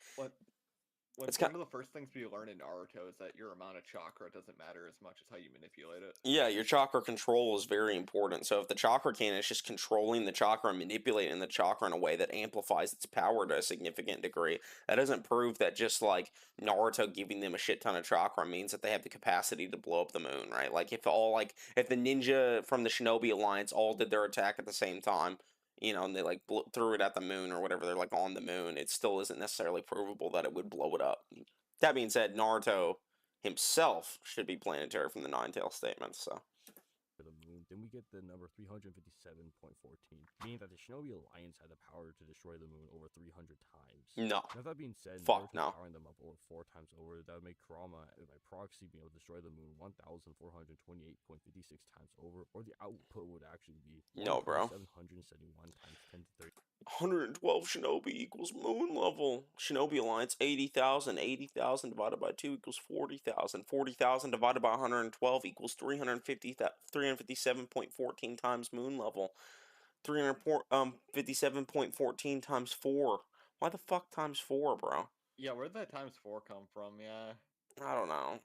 one of the first things we learn in Naruto is that your amount of chakra doesn't matter as much as how you manipulate it. Yeah, your chakra control is very important. So if the chakra cannon is just controlling the chakra and manipulating the chakra in a way that amplifies its power to a significant degree, that doesn't prove that just like Naruto giving them a shit ton of chakra means that they have the capacity to blow up the moon, right? Like if the ninja from the Shinobi Alliance all did their attack at the same time, you know, and they like threw it at the moon or whatever, they're like on the moon, it still isn't necessarily provable that it would blow it up. That being said, Naruto himself should be planetary from the Nine-Tail statements, so. The moon, then we get the number 357.14, meaning that the Shinobi Alliance had the power to destroy the moon over 300 times. No. Now that being said, powering them up over 4 times over, that would make Kurama, by proxy, being able to destroy the moon 1,428.56 times over, or the output would actually be 771 times 10 to the 30. 112 Shinobi equals moon level. Shinobi Alliance 80,000. 80,000 divided by 2 equals 40,000. 40,000 divided by 112 equals 357.14 times moon level. 357.14 times 4. Why the fuck times 4, bro? Yeah, where'd that times 4 come from? Yeah. I don't know.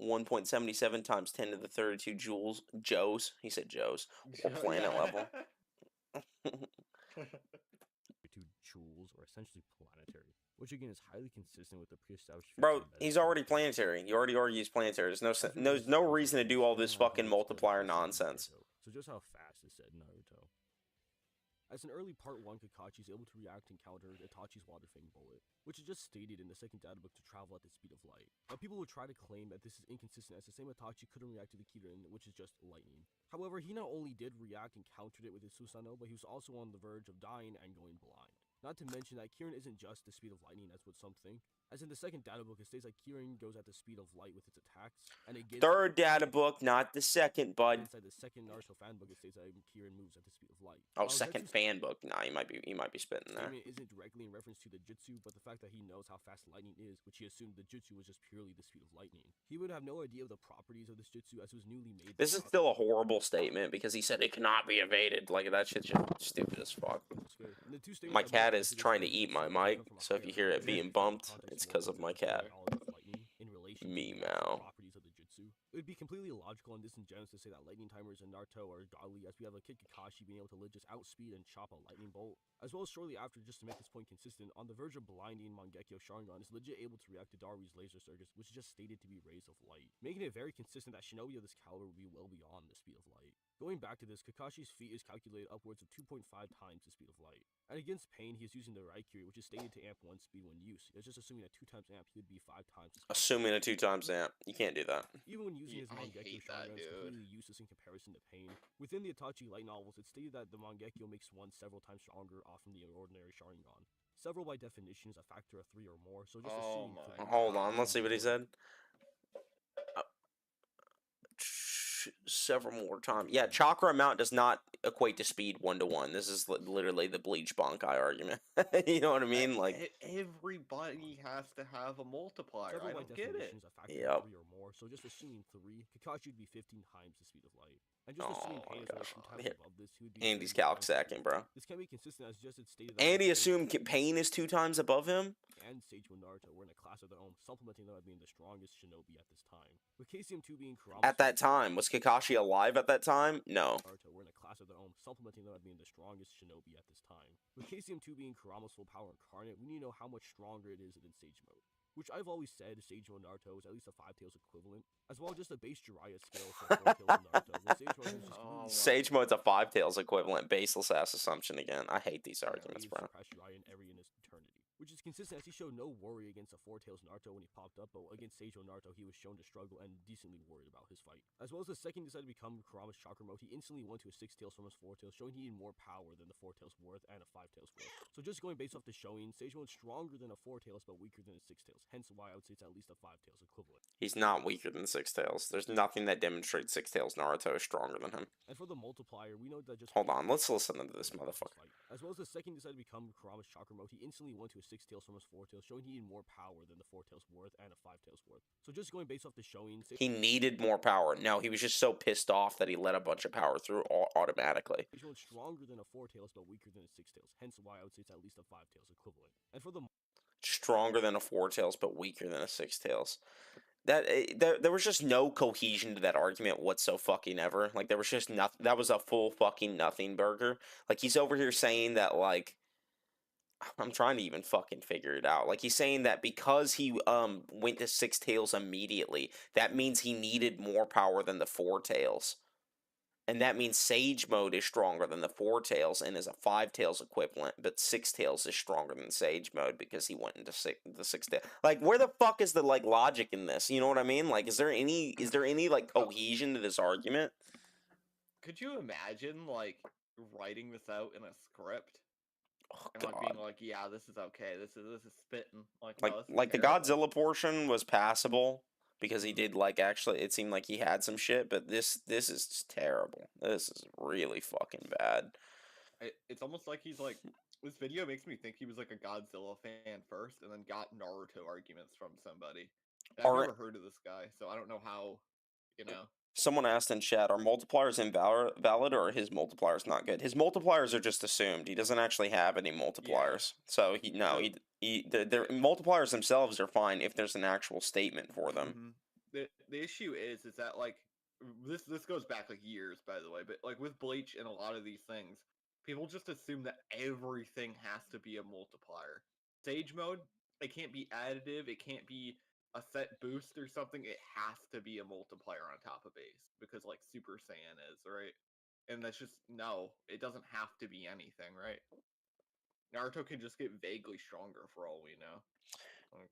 1.77 times 10 to the 32 joules. Joes. He said Joes. Or planet level. 2 joules, or essentially planetary, which again is highly consistent with the pre-established. Bro, he's already planetary. You already argues planetary. There's no reason to do all this fucking multiplier nonsense. So just how fast is said Naruto? As in early part 1, Kakashi is able to react and counter Itachi's Water Fang bullet, which is just stated in the second data book to travel at the speed of light. Now people will try to claim that this is inconsistent, as the same Itachi couldn't react to the Kirin, which is just lightning. However, he not only did react and countered it with his Susanoo, but he was also on the verge of dying and going blind. Not to mention that Kirin isn't just the speed of lightning as what some think. As in the second data book, it states that Kirin goes at the speed of light with its attacks, and it gets... Third data book, not the second, bud. Inside the second Naruto fan book, it states that Kirin moves at the speed of light. Oh, second fan book. Nah, he might be spitting there. Statement isn't directly in reference to the jutsu, but the fact that he knows how fast lightning is, which he assumed the jutsu was just purely the speed of lightning. He would have no idea of the properties of this jutsu as it was newly made. This is still a horrible statement because he said it cannot be evaded. Like, that shit's just stupid as fuck. My cat is trying to eat my mic, so if you hear it being bumped, it's because of my cat. Meow. It would be completely illogical and disingenuous to say that lightning timers in Naruto are godly, as we have a kid Kakashi being able to just outspeed and chop a lightning bolt. As well as shortly after, just to make this point consistent, on the verge of blinding, Mangekyo Sharingan is legit able to react to Daruy's laser surges, which is just stated to be rays of light, making it very consistent that Shinobi of this caliber would be well beyond the speed of light. Going back to this, Kakashi's feat is calculated upwards of 2.5 times the speed of light. And against pain, he is using the Raikiri, which is stated to amp 1 speed when used. It's just assuming that 2 times amp, he would be 5 times the speed. Assuming a 2 times amp. You can't do that. Even when using his Mangekyo Sharingan, is completely useless in comparison to pain. Within the Itachi light novels, it's stated that the Mangekyo makes one several times stronger off from the ordinary Sharingan. Several by definition is a factor of 3 or more, so just assuming... Hold on, let's see what he said. Several more times. Yeah, chakra amount does not equate to speed 1-to-1. This is literally the Bleach Bankai argument. You know what I mean? Like, everybody has to have a multiplier. I don't get it. Yep. 3 or more, so just assuming 3, Kakashi would be 15 times the speed of light. And just assuming pain is only 2 times above this, he would be... Andy's calc sacking, bro. This can be consistent as just it's stated that... Andy assumed pain is 2 times above him? And Sage and Naruto were in a class of their own, supplementing them by being the strongest shinobi at this time. With KCM2 being Kurama... At that time. Was Kakashi alive at that time? No. Naruto were in a class of their own, supplementing them by being the strongest shinobi at this time. With KCM2 being Kurama's full power incarnate, we need to know how much stronger it is than Sage Mode. Which I've always said Sage Mode Naruto is at least a 5-tails equivalent, as well as just a base Jiraiya scale for 4-tails Naruto. Sage Mode's a 5-tails equivalent, baseless ass assumption again. I hate these arguments, bro. Jiraiya in every in his eternity. Which is consistent as he showed no worry against a 4-tails Naruto when he popped up, but against Sage Mode Naruto he was shown to struggle and decently worried about his fight. As well as the second he decided to become Kurama's chakra mode, he instantly went to a 6-tails from his 4-tails, showing he needed more power than the 4-tails worth and a 5-tails worth. So just going based off the showing, Sage Mode's stronger than a 4-tails but weaker than a 6-tails, hence why I would say it's at least a 5-tails equivalent. He's not weaker than 6-tails. There's nothing that demonstrates 6-tails Naruto is stronger than him. And for the multiplier, we know that just... Hold on, let's listen to this motherfucker. As well as the second he decided to become Kurama's chakra mode, he instantly went to a 6-tails from his 4-tails, showing he needed more power than the 4-tails worth and a 5-tails worth. So just going based off the showing... He needed more power. No, he was just so pissed off that he let a bunch of power through automatically. He's stronger than a 4-tails but weaker than a 6-tails, hence why I would say it's at least a 5-tails equivalent. And for the... Stronger than a 4-tails but weaker than a 6-tails. There was just no cohesion to that argument whatsoever. Like, there was just nothing. That was a full fucking nothing burger. Like, he's over here saying that, like, I'm trying to even fucking figure it out. Like, he's saying that because he went to 6-tails immediately, that means he needed more power than the 4-tails. And that means Sage Mode is stronger than the 4-tails and is a 5-tails equivalent, but 6-tails is stronger than Sage Mode because he went into the 6-tails. Like, where the fuck is the, like, logic in this? You know what I mean? Like, is there any like cohesion to this argument? Could you imagine, like, writing this out in a script? Oh, and God. like being like, yeah, this is okay. This is spitting. Like the Godzilla portion was passable. Because he did, like, actually, it seemed like he had some shit, but this is terrible. This is really fucking bad. It's almost like he's like, this video makes me think he was like a Godzilla fan first, and then got Naruto arguments from somebody. And I've Are never heard of this guy, so I don't know how, you know. someone asked in chat, are multipliers invalid or are his multipliers not good? His multipliers are just assumed. He doesn't actually have any multipliers. So the multipliers themselves are fine if there's an actual statement for them. The issue is that like this goes back like years, by the way, but like with Bleach and a lot of these things, people just assume that everything has to be a multiplier. Sage mode, it can't be additive, it can't be a set boost or something, it has to be a multiplier on top of base, because like Super Saiyan is, right? And that's just, no, it doesn't have to be anything, right? Naruto can just get vaguely stronger for all we know. Like,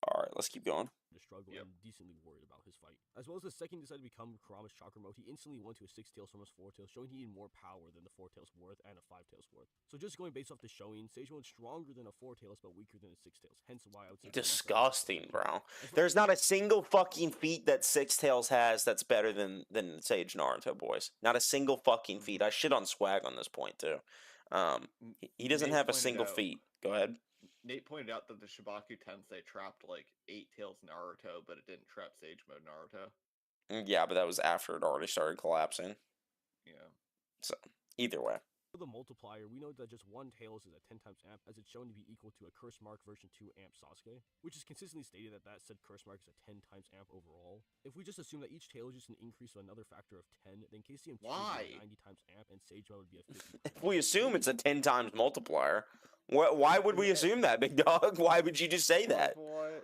Alright, let's keep going. To struggle and decently worried about his fight. As well as the second he decided to become Kurama's chakra mode, he instantly went to a 6 tails from his 4 tails, showing he needed more power than the 4 tails worth and a 5 tails worth. So just going based off the showing, Sage Mode is stronger than a 4 tails but weaker than a 6 tails. Hence why I would say Disgusting, bro. There's not a single fucking feat that 6 tails has that's better than Sage Naruto, boys. Not a single fucking feat. I shit on Swag on this point too. He doesn't have a single feat. Go ahead. Nate pointed out that the Shibaku Tensei trapped like 8 tails Naruto, but it didn't trap Sage Mode Naruto. Yeah, but that was after it already started collapsing. Yeah. So, either way. For the multiplier, we know that just 1 tails is a 10 times amp, as it's shown to be equal to a curse mark version 2 amp Sasuke, which is consistently stated that said curse mark is a 10 times amp overall. If we just assume that each tail is just an increase of another factor of 10, then KCM2 would be a 90 times amp and Sage Mode would be a 50. If we assume it's a 10 times multiplier, why would we assume that, big dog? Why would you just say that? What?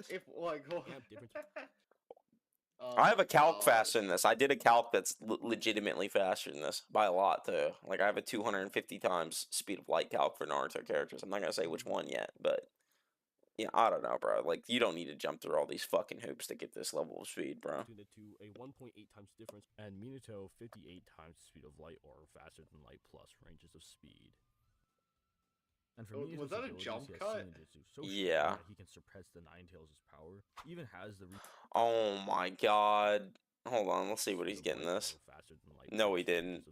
If like what? I have a calc faster than this. I did a calc that's legitimately faster than this by a lot too. Like I have a 250 times speed of light calc for Naruto characters. I'm not gonna say which one yet, but yeah, I don't know, bro. Like you don't need to jump through all these fucking hoops to get this level of speed, bro. To a 1.8 times difference, and Minato 58 times the speed of light or faster than light plus ranges of speed. And for was that a jump cut? So yeah. He can suppress the 9 tails' power. He even has the. Oh my god! Hold on, let's see what he's getting this. No, he didn't.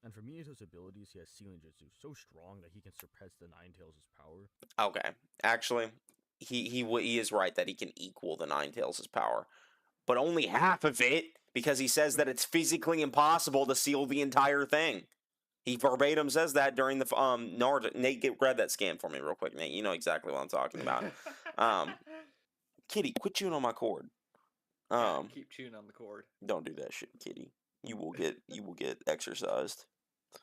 And for Minato's abilities, he has Sealing Jutsu, so strong that he can suppress the 9 tails' power. Okay, actually, he is right that he can equal the 9 tails' power, but only half of it because he says that it's physically impossible to seal the entire thing. He verbatim says that during the Naruto. Nate, grab that scan for me real quick, Nate. You know exactly what I'm talking about. Kitty, quit chewing on my cord. Keep chewing on the cord. Don't do that shit, Kitty. You will get exercised.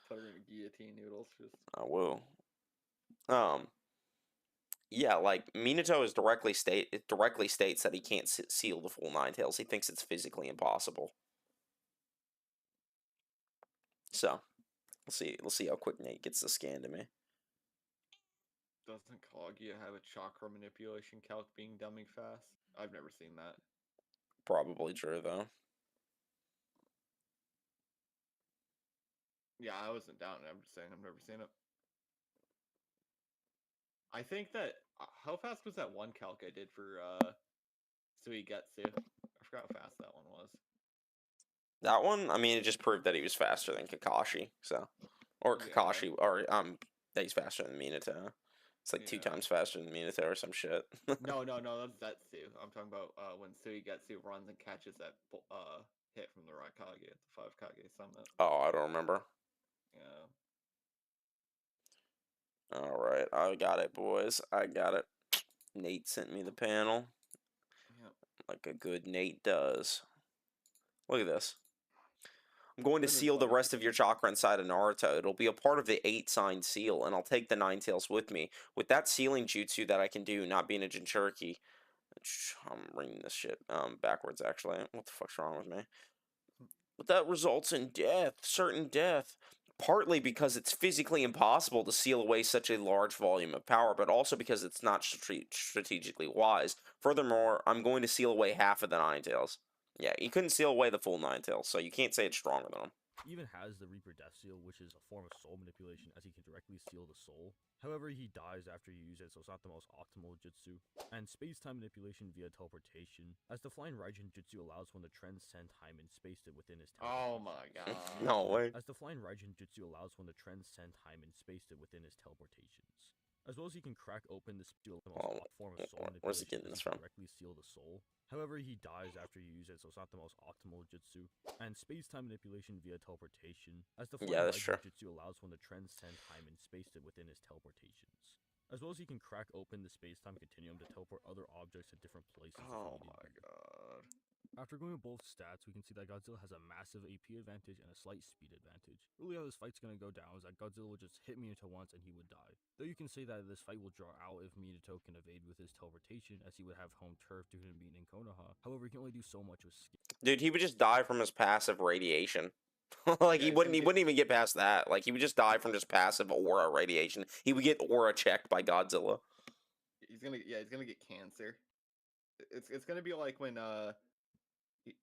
Put her in a guillotine, Noodles. Just... I will. Yeah, like Minato directly states that he can't seal the full 9 tails. He thinks it's physically impossible. So. Let's see how quick Nate gets the scan to me. Doesn't Kaguya have a chakra manipulation calc being dumbing fast? I've never seen that. Probably true, though. Yeah, I wasn't doubting it. I'm just saying I've never seen it. I think that... how fast was that one calc I did for Suigetsu? I forgot how fast that one was. That one, I mean, it just proved that he was faster than Kakashi, so... Or Kakashi, or, that he's faster than Minato. It's like 2 times faster than Minato or some shit. No, that's Zetsu. I'm talking about when Suigetsu runs and catches that hit from the Raikage at the 5 Kage Summit. Oh, I don't remember. Yeah. Alright, I got it, boys. I got it. Nate sent me the panel. Yep. Like a good Nate does. Look at this. I'm going to seal the rest of your chakra inside of Naruto. It'll be a part of the 8-sign seal, and I'll take the 9 tails with me. With that sealing jutsu that I can do, not being a Jinchuriki. I'm reading this shit backwards, actually. What the fuck's wrong with me? But that results in death, certain death. Partly because it's physically impossible to seal away such a large volume of power, but also because it's not strategically wise. Furthermore, I'm going to seal away half of the 9 tails. Yeah, you couldn't seal away the full 9 tails, so you can't say it's stronger than him. He even has the Reaper Death Seal, which is a form of soul manipulation as he can directly seal the soul. However, he dies after you use it, so it's not the most optimal jutsu. And space-time manipulation via teleportation, as the Flying Raijin jutsu allows one to transcend time and space to within his Oh teleportation. my god. No way. As the Flying Raijin jutsu allows one to transcend time and space to within his teleportations. As well as he can crack open the seal, the most form of soul manipulation Where's he getting as this he can from? directly seal the soul. However, he dies after you use it, so it's not the most optimal jutsu. And space-time manipulation via teleportation, as the Flying that's true. Raijin jutsu allows one to transcend time and space to within his teleportations. As well as he can crack open the space-time continuum to teleport other objects to different places. Oh my god. After going with both stats, we can see that Godzilla has a massive AP advantage and a slight speed advantage. Really how this fight's gonna go down is that Godzilla would just hit Minato once and he would die. Though you can say that this fight will draw out if Minato can evade with his teleportation, as he would have home turf due to him being in Konoha. However, he can only do so much with skill. Dude, he would just die from his passive radiation. Like Yeah, he wouldn't even get past that. Like he would just die from just passive aura radiation. He would get aura checked by Godzilla. He's gonna get cancer. It's gonna be like when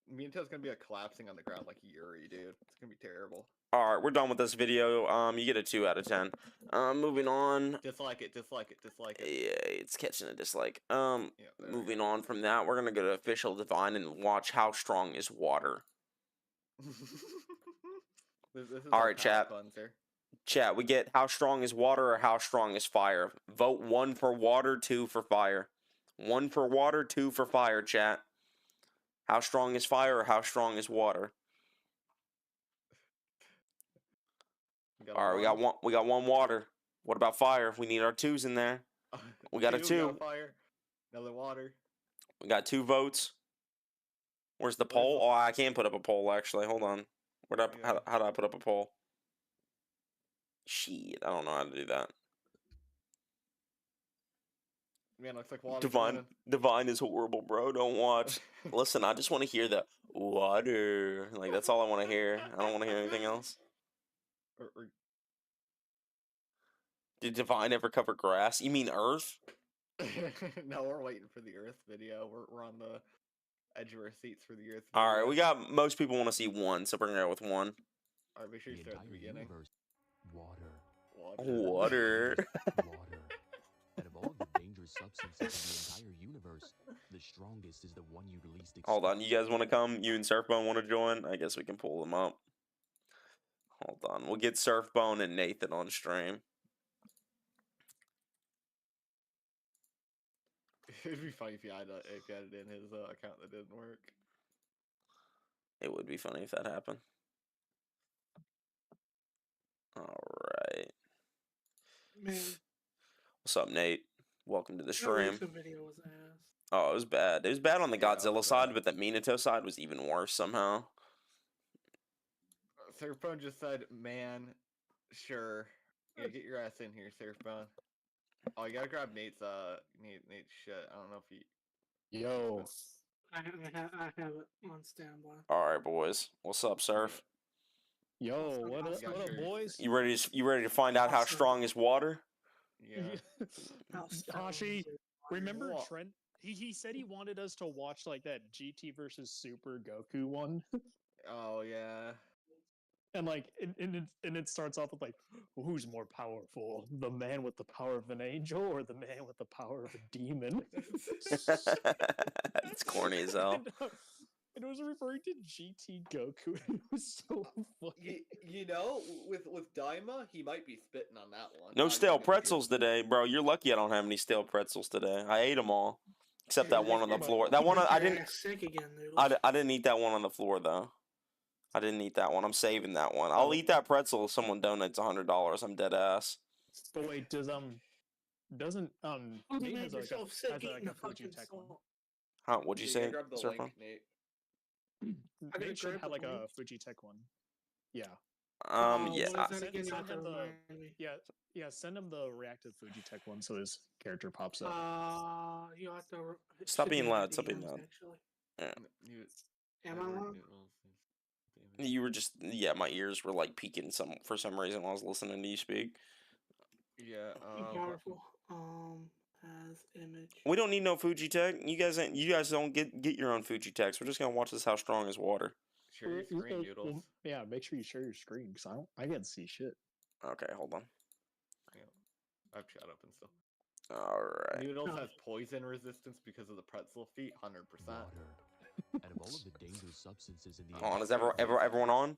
Minato's gonna be collapsing on the ground like Yuri, dude. It's gonna be terrible. All right, we're done with this video. You get a 2 out of 10. Moving on. Dislike it. Yeah, it's catching a dislike. Yeah, there we Moving on from that, we're gonna go to Official Divine and watch How Strong is Water. this is All our right, chat. cleanser. Chat, we get How Strong is Water or How Strong is Fire. Vote 1 for water, 2 for fire. 1 for water, 2 for fire, chat. How strong is fire or how strong is water? All right, we got one water. What about fire? We need our 2s in there. We got a 2. Got fire. Another water. We got 2 votes. Where's the poll? Oh, I can't put up a poll actually. Hold on. How do I put up a poll? Shit, I don't know how to do that. Man, looks like water. Divine is horrible, bro. Don't watch. Listen, I just want to hear the water. Like that's all I want to hear. I don't want to hear anything else. Did Divine ever cover grass? You mean Earth? No, we're waiting for the Earth video. We're on the edge of our seats for the Earth video. All right, we got most people want to see 1, so we're gonna go with 1. All right, make sure you start at the beginning. Water. Water. Out of all the dangerous substances in the entire universe, the strongest is the one you least expect. Hold on, you guys want to come? You and Surfbone want to join? I guess we can pull them up. Hold on, we'll get Surfbone and Nathan on stream. It'd be funny if you had it in his account that didn't work. It would be funny if that happened. All right. Man, What's up, Nate? Welcome to the stream. The video was ass. Oh, it was bad. It was bad on the Yeah, Godzilla side, but the Minato side was even worse somehow. Surfbone just said, "Man, sure, yeah, get your ass in here, Surfbone." Oh, you gotta grab Nate's shit. I don't know if he. Yo. I have it on standby. All right, boys. What's up, Surf? Yo, what up, boys? You ready to find out how strong is water? Yeah. Hashi, remember What? Trent? He said he wanted us to watch like that GT versus Super Goku one. Oh yeah. And like, and it starts off with like, who's more powerful, the man with the power of an angel or the man with the power of a demon? It's corny as hell. And it was referring to GT Goku. It was so funny. You know, with Daima, he might be spitting on that one. No stale pretzels today, bro. You're lucky I don't have any stale pretzels today. I ate them all, except that one on the floor. That one I didn't. Sick again, Noodles. I didn't eat that one on the floor though. I didn't eat that one. I'm saving that one. I'll eat that pretzel if someone donates $100. I'm dead ass. But wait, doesn't Nate has like a Fuji Tech one. Huh? What'd you say? Grab the Surfer? link, Nate. Nate should have like a Fuji Tech one. Yeah. Yeah. What is that Send again? You have to him the- remind me. Yeah, send him the reactive Fuji Tech one so his character pops up. You have to. it Stop should being be in loud, the stop being DMs, loud. Actually. You- Am I loud? You were just my ears were like peaking for some reason while I was listening to you speak. Yeah. Powerful. As image. We don't need no Fuji Tech. You guys don't get your own Fuji Techs. We're just gonna watch this how strong is water. share your screen, Noodles. Yeah, make sure you share your screen because I can't see shit. Okay, hold on. Yeah. I've chat open still. Alright. Noodles has poison resistance because of the pretzel feet, 100%. Water. Out of all of the dangerous substances in the Hold on, is entire everyone on?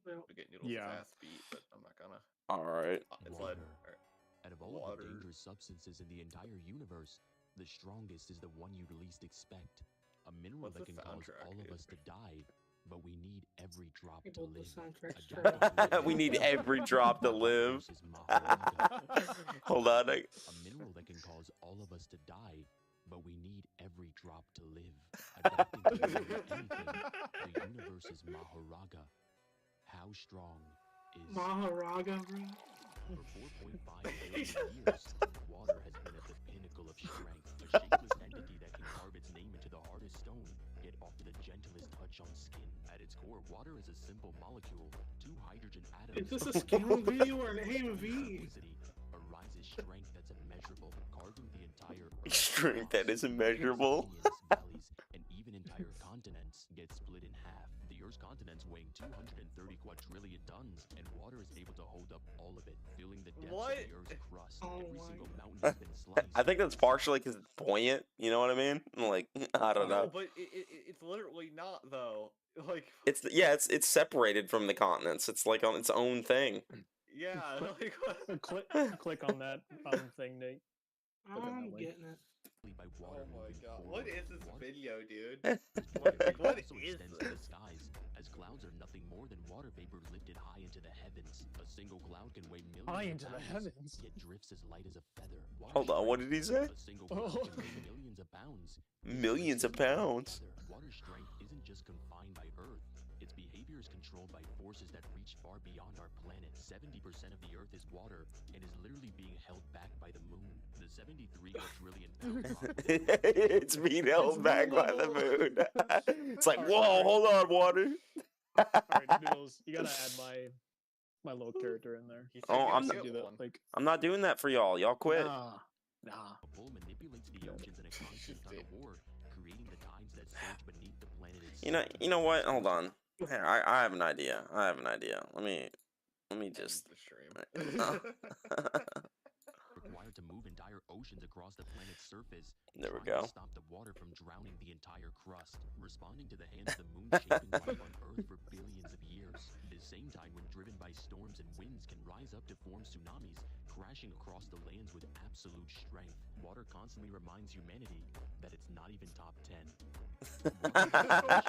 Well, We get Noodles' Yeah. ass beat, but I'm not gonna. Alright. It's Water. like, alright. Out of all of Water. the dangerous substances in the entire universe, the strongest is the one you'd least expect. A mineral What's that the can cause soundtrack, all of dude? us to die, but we need every drop to People, the live. soundtrack's Adapting to We need every drop to live. Versus Maharaga. Hold on. A mineral that can cause all of us to die, but we need every drop to live. Adapting to literally anything, the universe is Maharaga. How strong is Maharaga, bro. For 4.5 billion years, water has been at the pinnacle of strength, a shapeless entity that can carve its name into the hardest stone, yet offer the gentlest touch on skin. At its core, water is a simple molecule, two hydrogen atoms. Is this a scaling video or an AMV? Arises strength that's immeasurable, carving the entire Earth. Strength that is immeasurable. Canyons, valleys, and even entire continents get split in half. The Earth's continents weighing 230 quadrillion tons, and water is able to hold up all of it, filling the depths What? of the Earth's crust. Oh Every my single mountain has been sliced. I think that's partially because it's buoyant. You know what I mean? Like, I don't No, know. but it's literally not though. Like, It's separated from the continents. It's like on its own thing. yeah, like what? Click on that thing, Nate. Look at that I'm link. getting it. by Oh water my moving god, forward. what is this Water video, dude? Like, What also is extends to the this? skies, as clouds are nothing more than water vapor lifted high into the heavens. A single cloud can weigh millions High of into the pounds, heavens. yet drifts as light as a feather. Water Hold on, what strength- did he say? A single cloud can weigh millions of pounds. yet Millions of drifts as light as a pounds. feather. Water strength isn't just confined by Earth. Its behavior is controlled by forces that reach far beyond our planet. 70% of the Earth is water and is literally being held back by the moon. The 73 quadrillion pound rock It's being held back by the moon. It's like, Alright, whoa, alright. hold on, water. Alright, Noodles, you gotta add my little character in there. He said Oh, you I'm get Do that, one. like, I'm not doing that for y'all. Y'all quit. nah. A bull manipulates the oceans in a constant tug of war, creating the tides that surge beneath the planet itself. You know what? Hold on. Here, I have an idea. Let me just. End the stream. Required to move entire oceans across the planet's surface. There we trying go. To stop the water from drowning the entire crust, responding to the hands of the moon shaping life on Earth for billions of years. At the same time, when driven by storms and winds, can rise up to form tsunamis, crashing across the lands with absolute strength. Water constantly reminds humanity that it's not even top 10. Water is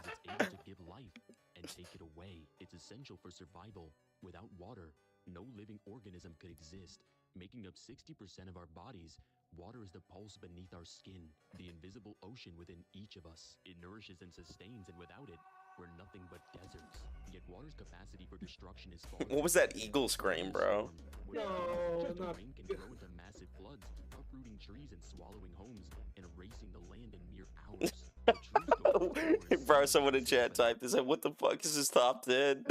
it's able to give life and take it away. It's essential for survival. Without water, no living organism could exist. Making up 60% of our bodies, water is the pulse beneath our skin, the invisible ocean within each of us. It nourishes and sustains, and without it, we're nothing but deserts. Yet water's capacity for destruction is far. What was that eagle scream, bro? No, the not rain can grow into massive floods, uprooting trees and swallowing homes, and erasing the land in mere hours. The true story of water is Bro, similar someone to in chat seawater. typed this. What the fuck is this top 10?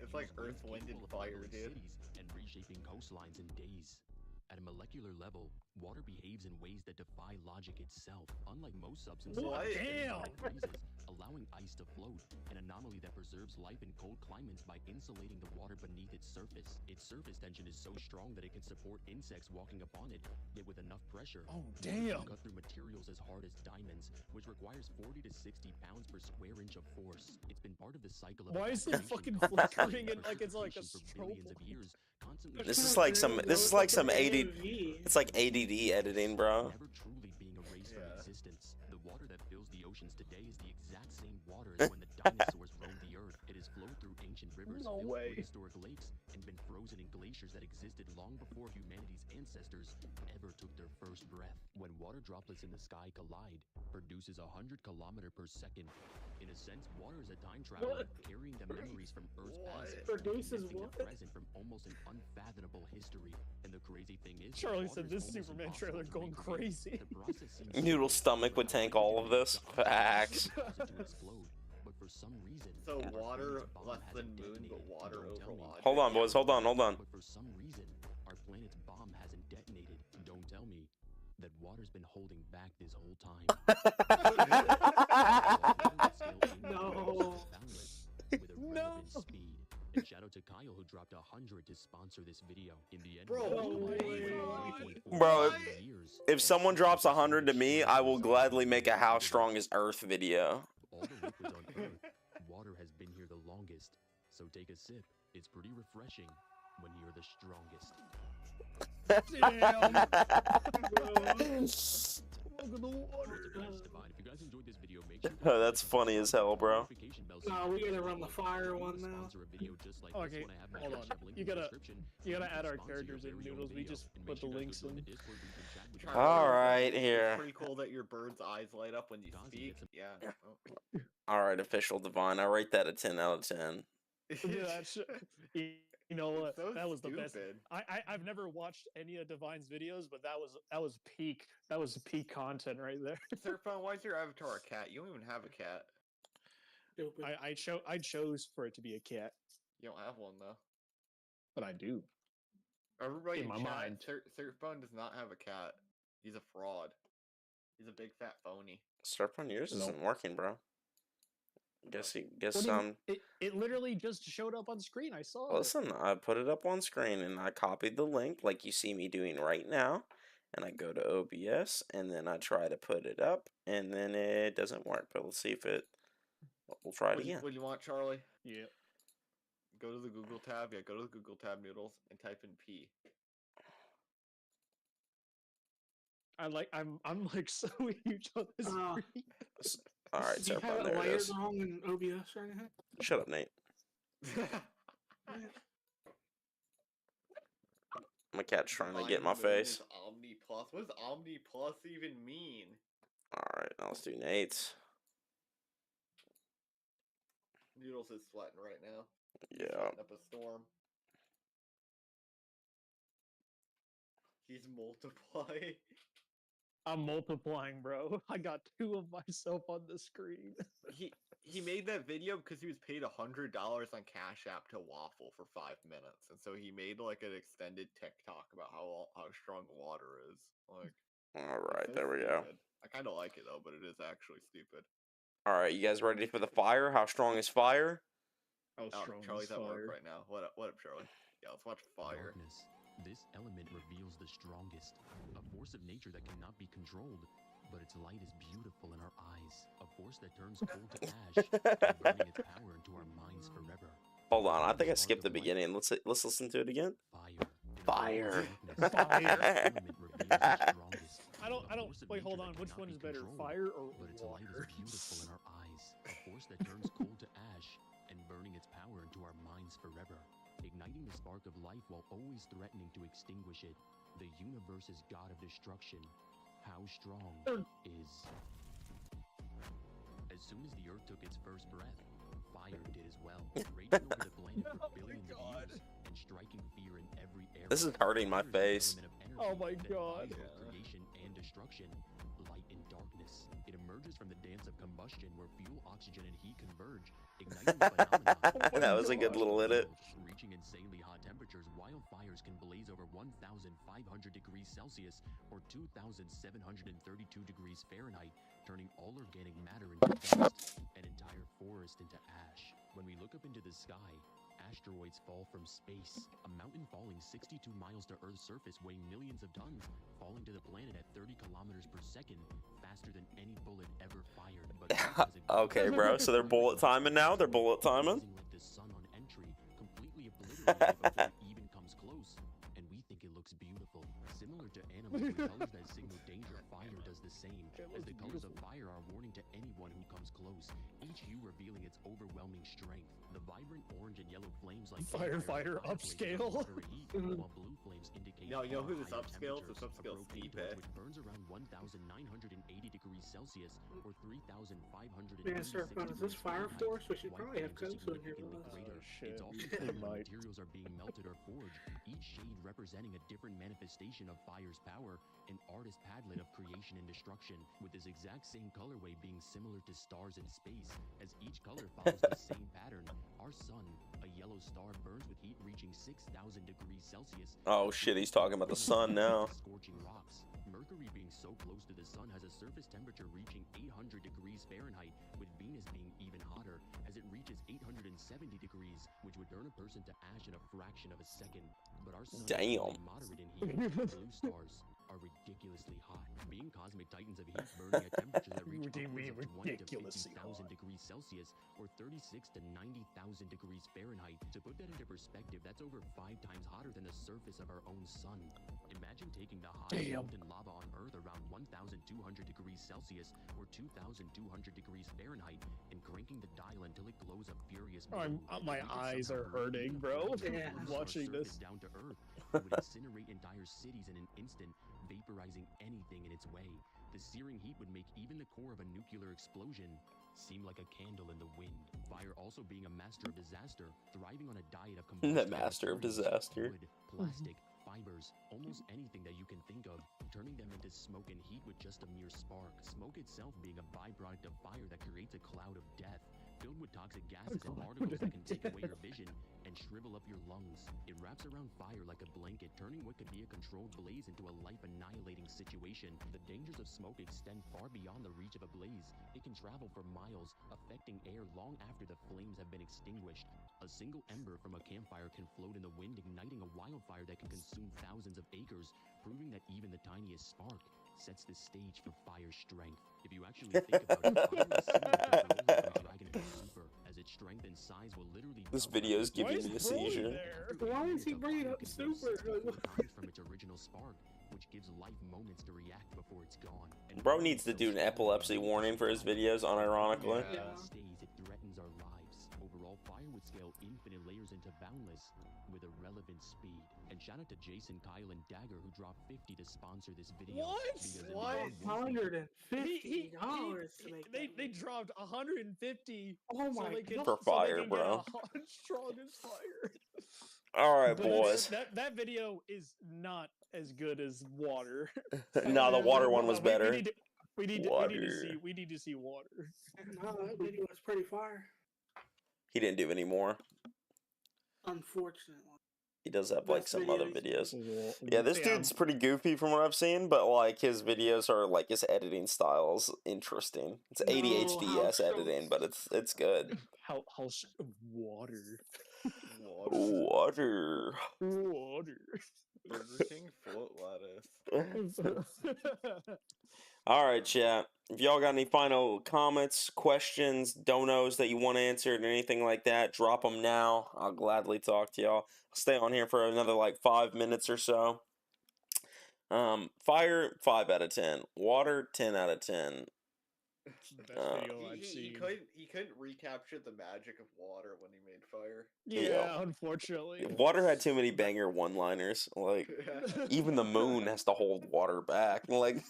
It's like Earth, Wind, and Fire, dude. And reshaping coastlines in days. At a molecular level, water behaves in ways that defy logic itself. Unlike most substances, What? it Damn! freezes, allowing ice to float, an anomaly that preserves life in cold climates by insulating the water beneath its surface. Its surface tension is so strong that it can support insects walking upon it, yet with enough pressure, Oh, water can damn. cut through materials as hard as diamonds, which requires 40 to 60 pounds per square inch of force. It's been part of the cycle of Why is it evaporation, fucking condensation, flickering it like it's like a precipitation for billions of strobe? years, constantly This is shifting like some AD. AMV. It's like ADD editing, bro. never truly being erased from Yeah. existence. The water that fills the oceans today is the exact same water as when the dinosaurs roamed the earth. It has flowed through ancient rivers, No filled way. prehistoric lakes, and been frozen in glaciers that existed long before humanity's ancestors ever took their first breath. When water droplets in the sky collide, produces 100 kilometers per second. In a sense, water is a time traveler, carrying the memories from Earth's What? past, Produces lifting what? the present from almost an unfathomable history. And the crazy thing is, Charlie water said is this almost Superman impossible trailer to going recreate. crazy. The process seems Noodle's simple, stomach would but tank how all of this. the Facts. causes it to explode. But for some reason, So our water planet's bomb less than hasn't moon, but detonated. water Don't tell over me. logic. Hold on, boys. Hold on. But for some reason, our planet's bomb hasn't detonated. Don't tell me that water's been been holding back this whole time. No. With a relevant speed. And shout out to Kyle who dropped 100 to sponsor this video. In the end, Bro, no way. Bro, years, if someone drops 100 to me, I will gladly make a How Strong is Earth video. All the liquids on Earth, water has been here the longest. So take a sip. It's pretty refreshing when you're the strongest. Welcome to water. If you guys enjoyed this video, make sure to That's funny as hell, bro. No, we gotta run the fire one now. Okay, hold on. You gotta add our characters in Noodles. We just put the links in. All right, It's here. pretty cool that your bird's eyes light up when you speak. Yeah. Oh. All right, official divine. I rate that a 10 out of 10. Yeah, that's, you know what? So That was the best. stupid. I've never watched any of Divine's videos, but that was peak content right there. Surfphone, why is your avatar a cat? You don't even have a cat. Stupid. I chose for it to be a cat, You don't have one though. but I do. Everybody In in my chat, mind. Surfphone does not have a cat. He's a fraud. He's a big fat phony. Start on yours Nope. isn't working, bro. Guess What do you- some. It literally just showed up on screen. I saw it. Listen, I put it up on screen and I copied the link like you see me doing right now. And I go to OBS and then I try to put it up and then it doesn't work. But let's see if it. We'll try it again. What do you want, Charlie? Yeah. Go to the Google tab. Yeah, go to the Google tab, Noodles, and type in P. I'm like so huge on this Uh, screen. All right, Do you so have it there it layered is. wrong in OBS or anything? Shut up, Nate. My cat's trying to get in my face. Omni Plus. What does Omni Plus even mean? Alright, now let's do Nate's. Noodles is sweating right now. He's Yeah. sweating up a storm. He's multiplying. I'm multiplying, bro. I got two of myself on the screen. He made that video because he was paid $100 on Cash App to waffle for 5 minutes, and so he made like an extended TikTok about how strong water is. Like, Alright, so there we go. stupid. I kind of like it though, but it is actually stupid. Alright, you guys ready for the fire? How strong is fire? How Oh, strong Charlie's is at work fire. right now. What up, Charlie? Yeah, let's watch fire. Darkness. This element reveals the strongest, a force of nature that cannot be controlled, but its light is beautiful in our eyes, a force that turns cold to ash, and burning its power into our minds forever. Hold on, I think I skipped the beginning. Let's listen to it again. Fire. Fire. I don't wait, hold on. Which one is better, fire or But its light water? is beautiful in our eyes, a force that turns cold to ash and burning its power into our minds forever, igniting the spark of life while always threatening to extinguish it. The universe's god of destruction. How strong is... As soon as the earth took its first breath, fire did as well, raging over the planet for billions of years and striking fear in every area. This is hurting my Fire is face. the element of energy Oh my that God. binds both creation and destruction, light and darkness. It emerges from the dance of combustion where fuel, oxygen, and heat converge, igniting the phenomenon. That was a good little edit. Reaching insanely hot temperatures, wildfires can blaze over 1,500 degrees Celsius or 2,732 degrees Fahrenheit, turning all organic matter into dust, an entire forest into ash. When we look up into the sky, asteroids fall from space. A mountain falling 62 miles to Earth's surface weighing millions of tons, falling to the planet at 30 kilometers per second, faster than any bullet ever fired. But Okay, bro, so they're bullet timing now? They're bullet timing? Like the sun on entry, completely obliterated it before it even comes close. And we think it looks beautiful. Similar to animals with colors that signal danger, fire does the same. As the colors of fire are warning to anyone who comes close, each hue revealing its overwhelming strength. The vibrant orange and yellow flames like Firefighter upscale. while blue flames indicate No, you know who this higher upscales? This temperatures. A upscales propane Stipe. torch, which burns around 1,980 degrees Celsius or 3,500 Man, Surfphone, is this Fire Force? We should probably have Codes Kozu in here with us. Oh, shit. It's also We when might. materials are being melted or forged, each shade representing a different manifestation of fire's power, an artist padlet of creation and destruction, with this exact same colorway being similar to stars in space, as each color follows the same pattern. Our sun, a yellow yellow star burns with heat reaching 6,000 degrees Celsius. Oh shit, he's talking about the sun now. Scorching rocks. Mercury being so close to the sun has a surface temperature reaching 800 degrees Fahrenheit, with Venus being even hotter as it reaches 870 degrees, which would turn a person to ash in a fraction of a second. But our sun is only moderate in heat. Blue stars are ridiculously hot, being cosmic titans of heat burning at temperatures that reach upwards of 20 to 50,000 degrees Celsius or 36 to 90,000 degrees Fahrenheit. To put that into perspective, that's over 5 times hotter than the surface of our own sun. Imagine taking the hottest molten lava on Earth around 1,200 degrees Celsius or 2,200 degrees Fahrenheit and cranking the dial until it glows a furious blue. My eyes are hurting, bro. Yeah. Watching this. Down to Earth, it would incinerate entire cities in an instant, vaporizing anything in its way. The searing heat would make even the core of a nuclear explosion seem like a candle in the wind. Fire also being a master of disaster, thriving on a diet of combustion. The master of disaster. Wood, plastic, fibers, almost anything that you can think of, turning them into smoke and heat with just a mere spark. Smoke itself being a byproduct of fire that creates a cloud of death, filled with toxic gases and particles that can take away your vision and shrivel up your lungs. It wraps around fire like a blanket, turning what could be a controlled blaze into a life-annihilating situation. The dangers of smoke extend far beyond the reach of a blaze. It can travel for miles, affecting air long after the flames have been extinguished. A single ember from a campfire can float in the wind, igniting a wildfire that can consume thousands of acres, proving that even the tiniest spark sets the stage for fire's strength. If you actually think about it, fire is similar to Broly from Dragon Ball Super, as its strength and size will literally This double video is as giving its me a size. seizure. Why is he bringing up Super? From its original spark, which gives life moments to react before it's gone. And Bro needs to do an epilepsy warning for his videos, unironically. Yeah. Stays, it threatens our lives. Overall, fire would scale infinite layers into boundless with irrelevant speed. And shout out to Jason, Kyle, and Dagger who dropped 50 to sponsor this video. What? Because if What? you don't want it- $150 to make that They video. dropped 150. Oh so my they can, God. For so they fire, can bro. Get a strong as fire. Alright, But boys. that video is not as good as water. Nah, the water one was better. We need to see water. No, that video was pretty fire. He didn't do any more. Unfortunately. He does have like Best some other videos. videos. Yeah, this dude's pretty goofy from what I've seen, but like his videos are like his editing style is interesting. It's No, ADHD-S how editing, but it's good. Water. Water. Water. Burger King float lettuce. Alright, chat. If y'all got any final comments, questions, donos that you want answered, or anything like that, drop them now. I'll gladly talk to y'all. I'll stay on here for another like 5 minutes or so. Fire, 5 out of 10. Water, 10 out of 10. The best video I've He seen. couldn't recapture the magic of water when he made fire. Yeah, unfortunately. Water had too many banger one-liners. Like, even the moon has to hold water back. Like,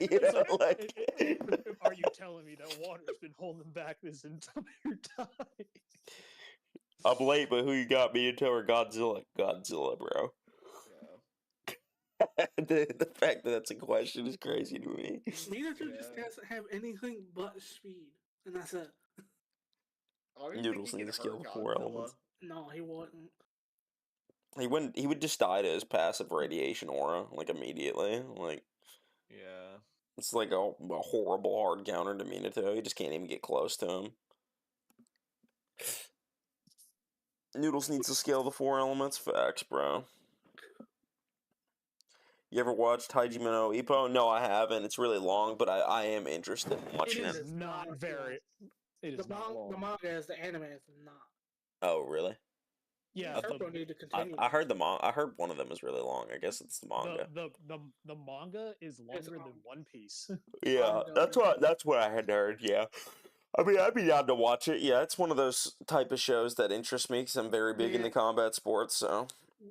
you know, like. Are you telling me that water's been holding back this entire time? I'm late, but who you got, Minato or Godzilla? Godzilla, bro. The fact that that's a question is crazy to me. Minato just doesn't have anything but speed, and that's it. Noodles need to scale the 4 elements. No, he wouldn't. He would just die to his passive radiation aura, like, immediately. Like, Yeah. it's like a horrible hard counter to Minato. You just can't even get close to him. Noodles needs to scale the 4 elements. Facts, bro. You ever watched Hajime no Ippo? No, I haven't. It's really long, but I am interested in watching It it. is not very. It is not long. The manga is the anime is not. Oh, really? Yeah, Turbo need to continue. I heard I heard one of them is really long. I guess it's the manga. the manga is longer than One Piece. Yeah, that's what I had heard. Yeah, I mean, I'd be down to watch it. Yeah, it's one of those type of shows that interest me because I'm very big into combat sports. So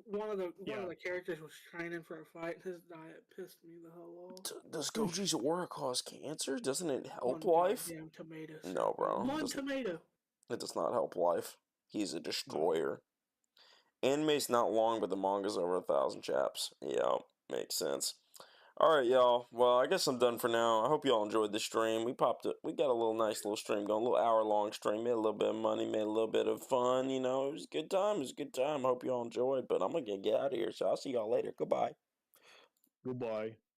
one of the characters was training for a fight. His diet pissed me the hell off. does Goji's aura cause cancer? Doesn't it help life? Damn tomatoes. No, bro. One tomato. It does not help life. He's a destroyer. Anime's not long, but the manga's over 1,000 chaps. Yeah, makes sense. All right, y'all. Well, I guess I'm done for now. I hope y'all enjoyed the stream. We got a little nice little stream going, a little hour-long stream. Made a little bit of money, made a little bit of fun. You know, it was a good time. It was a good time. I hope y'all enjoyed. But I'm gonna get out of here, so I'll see y'all later. Goodbye. Goodbye.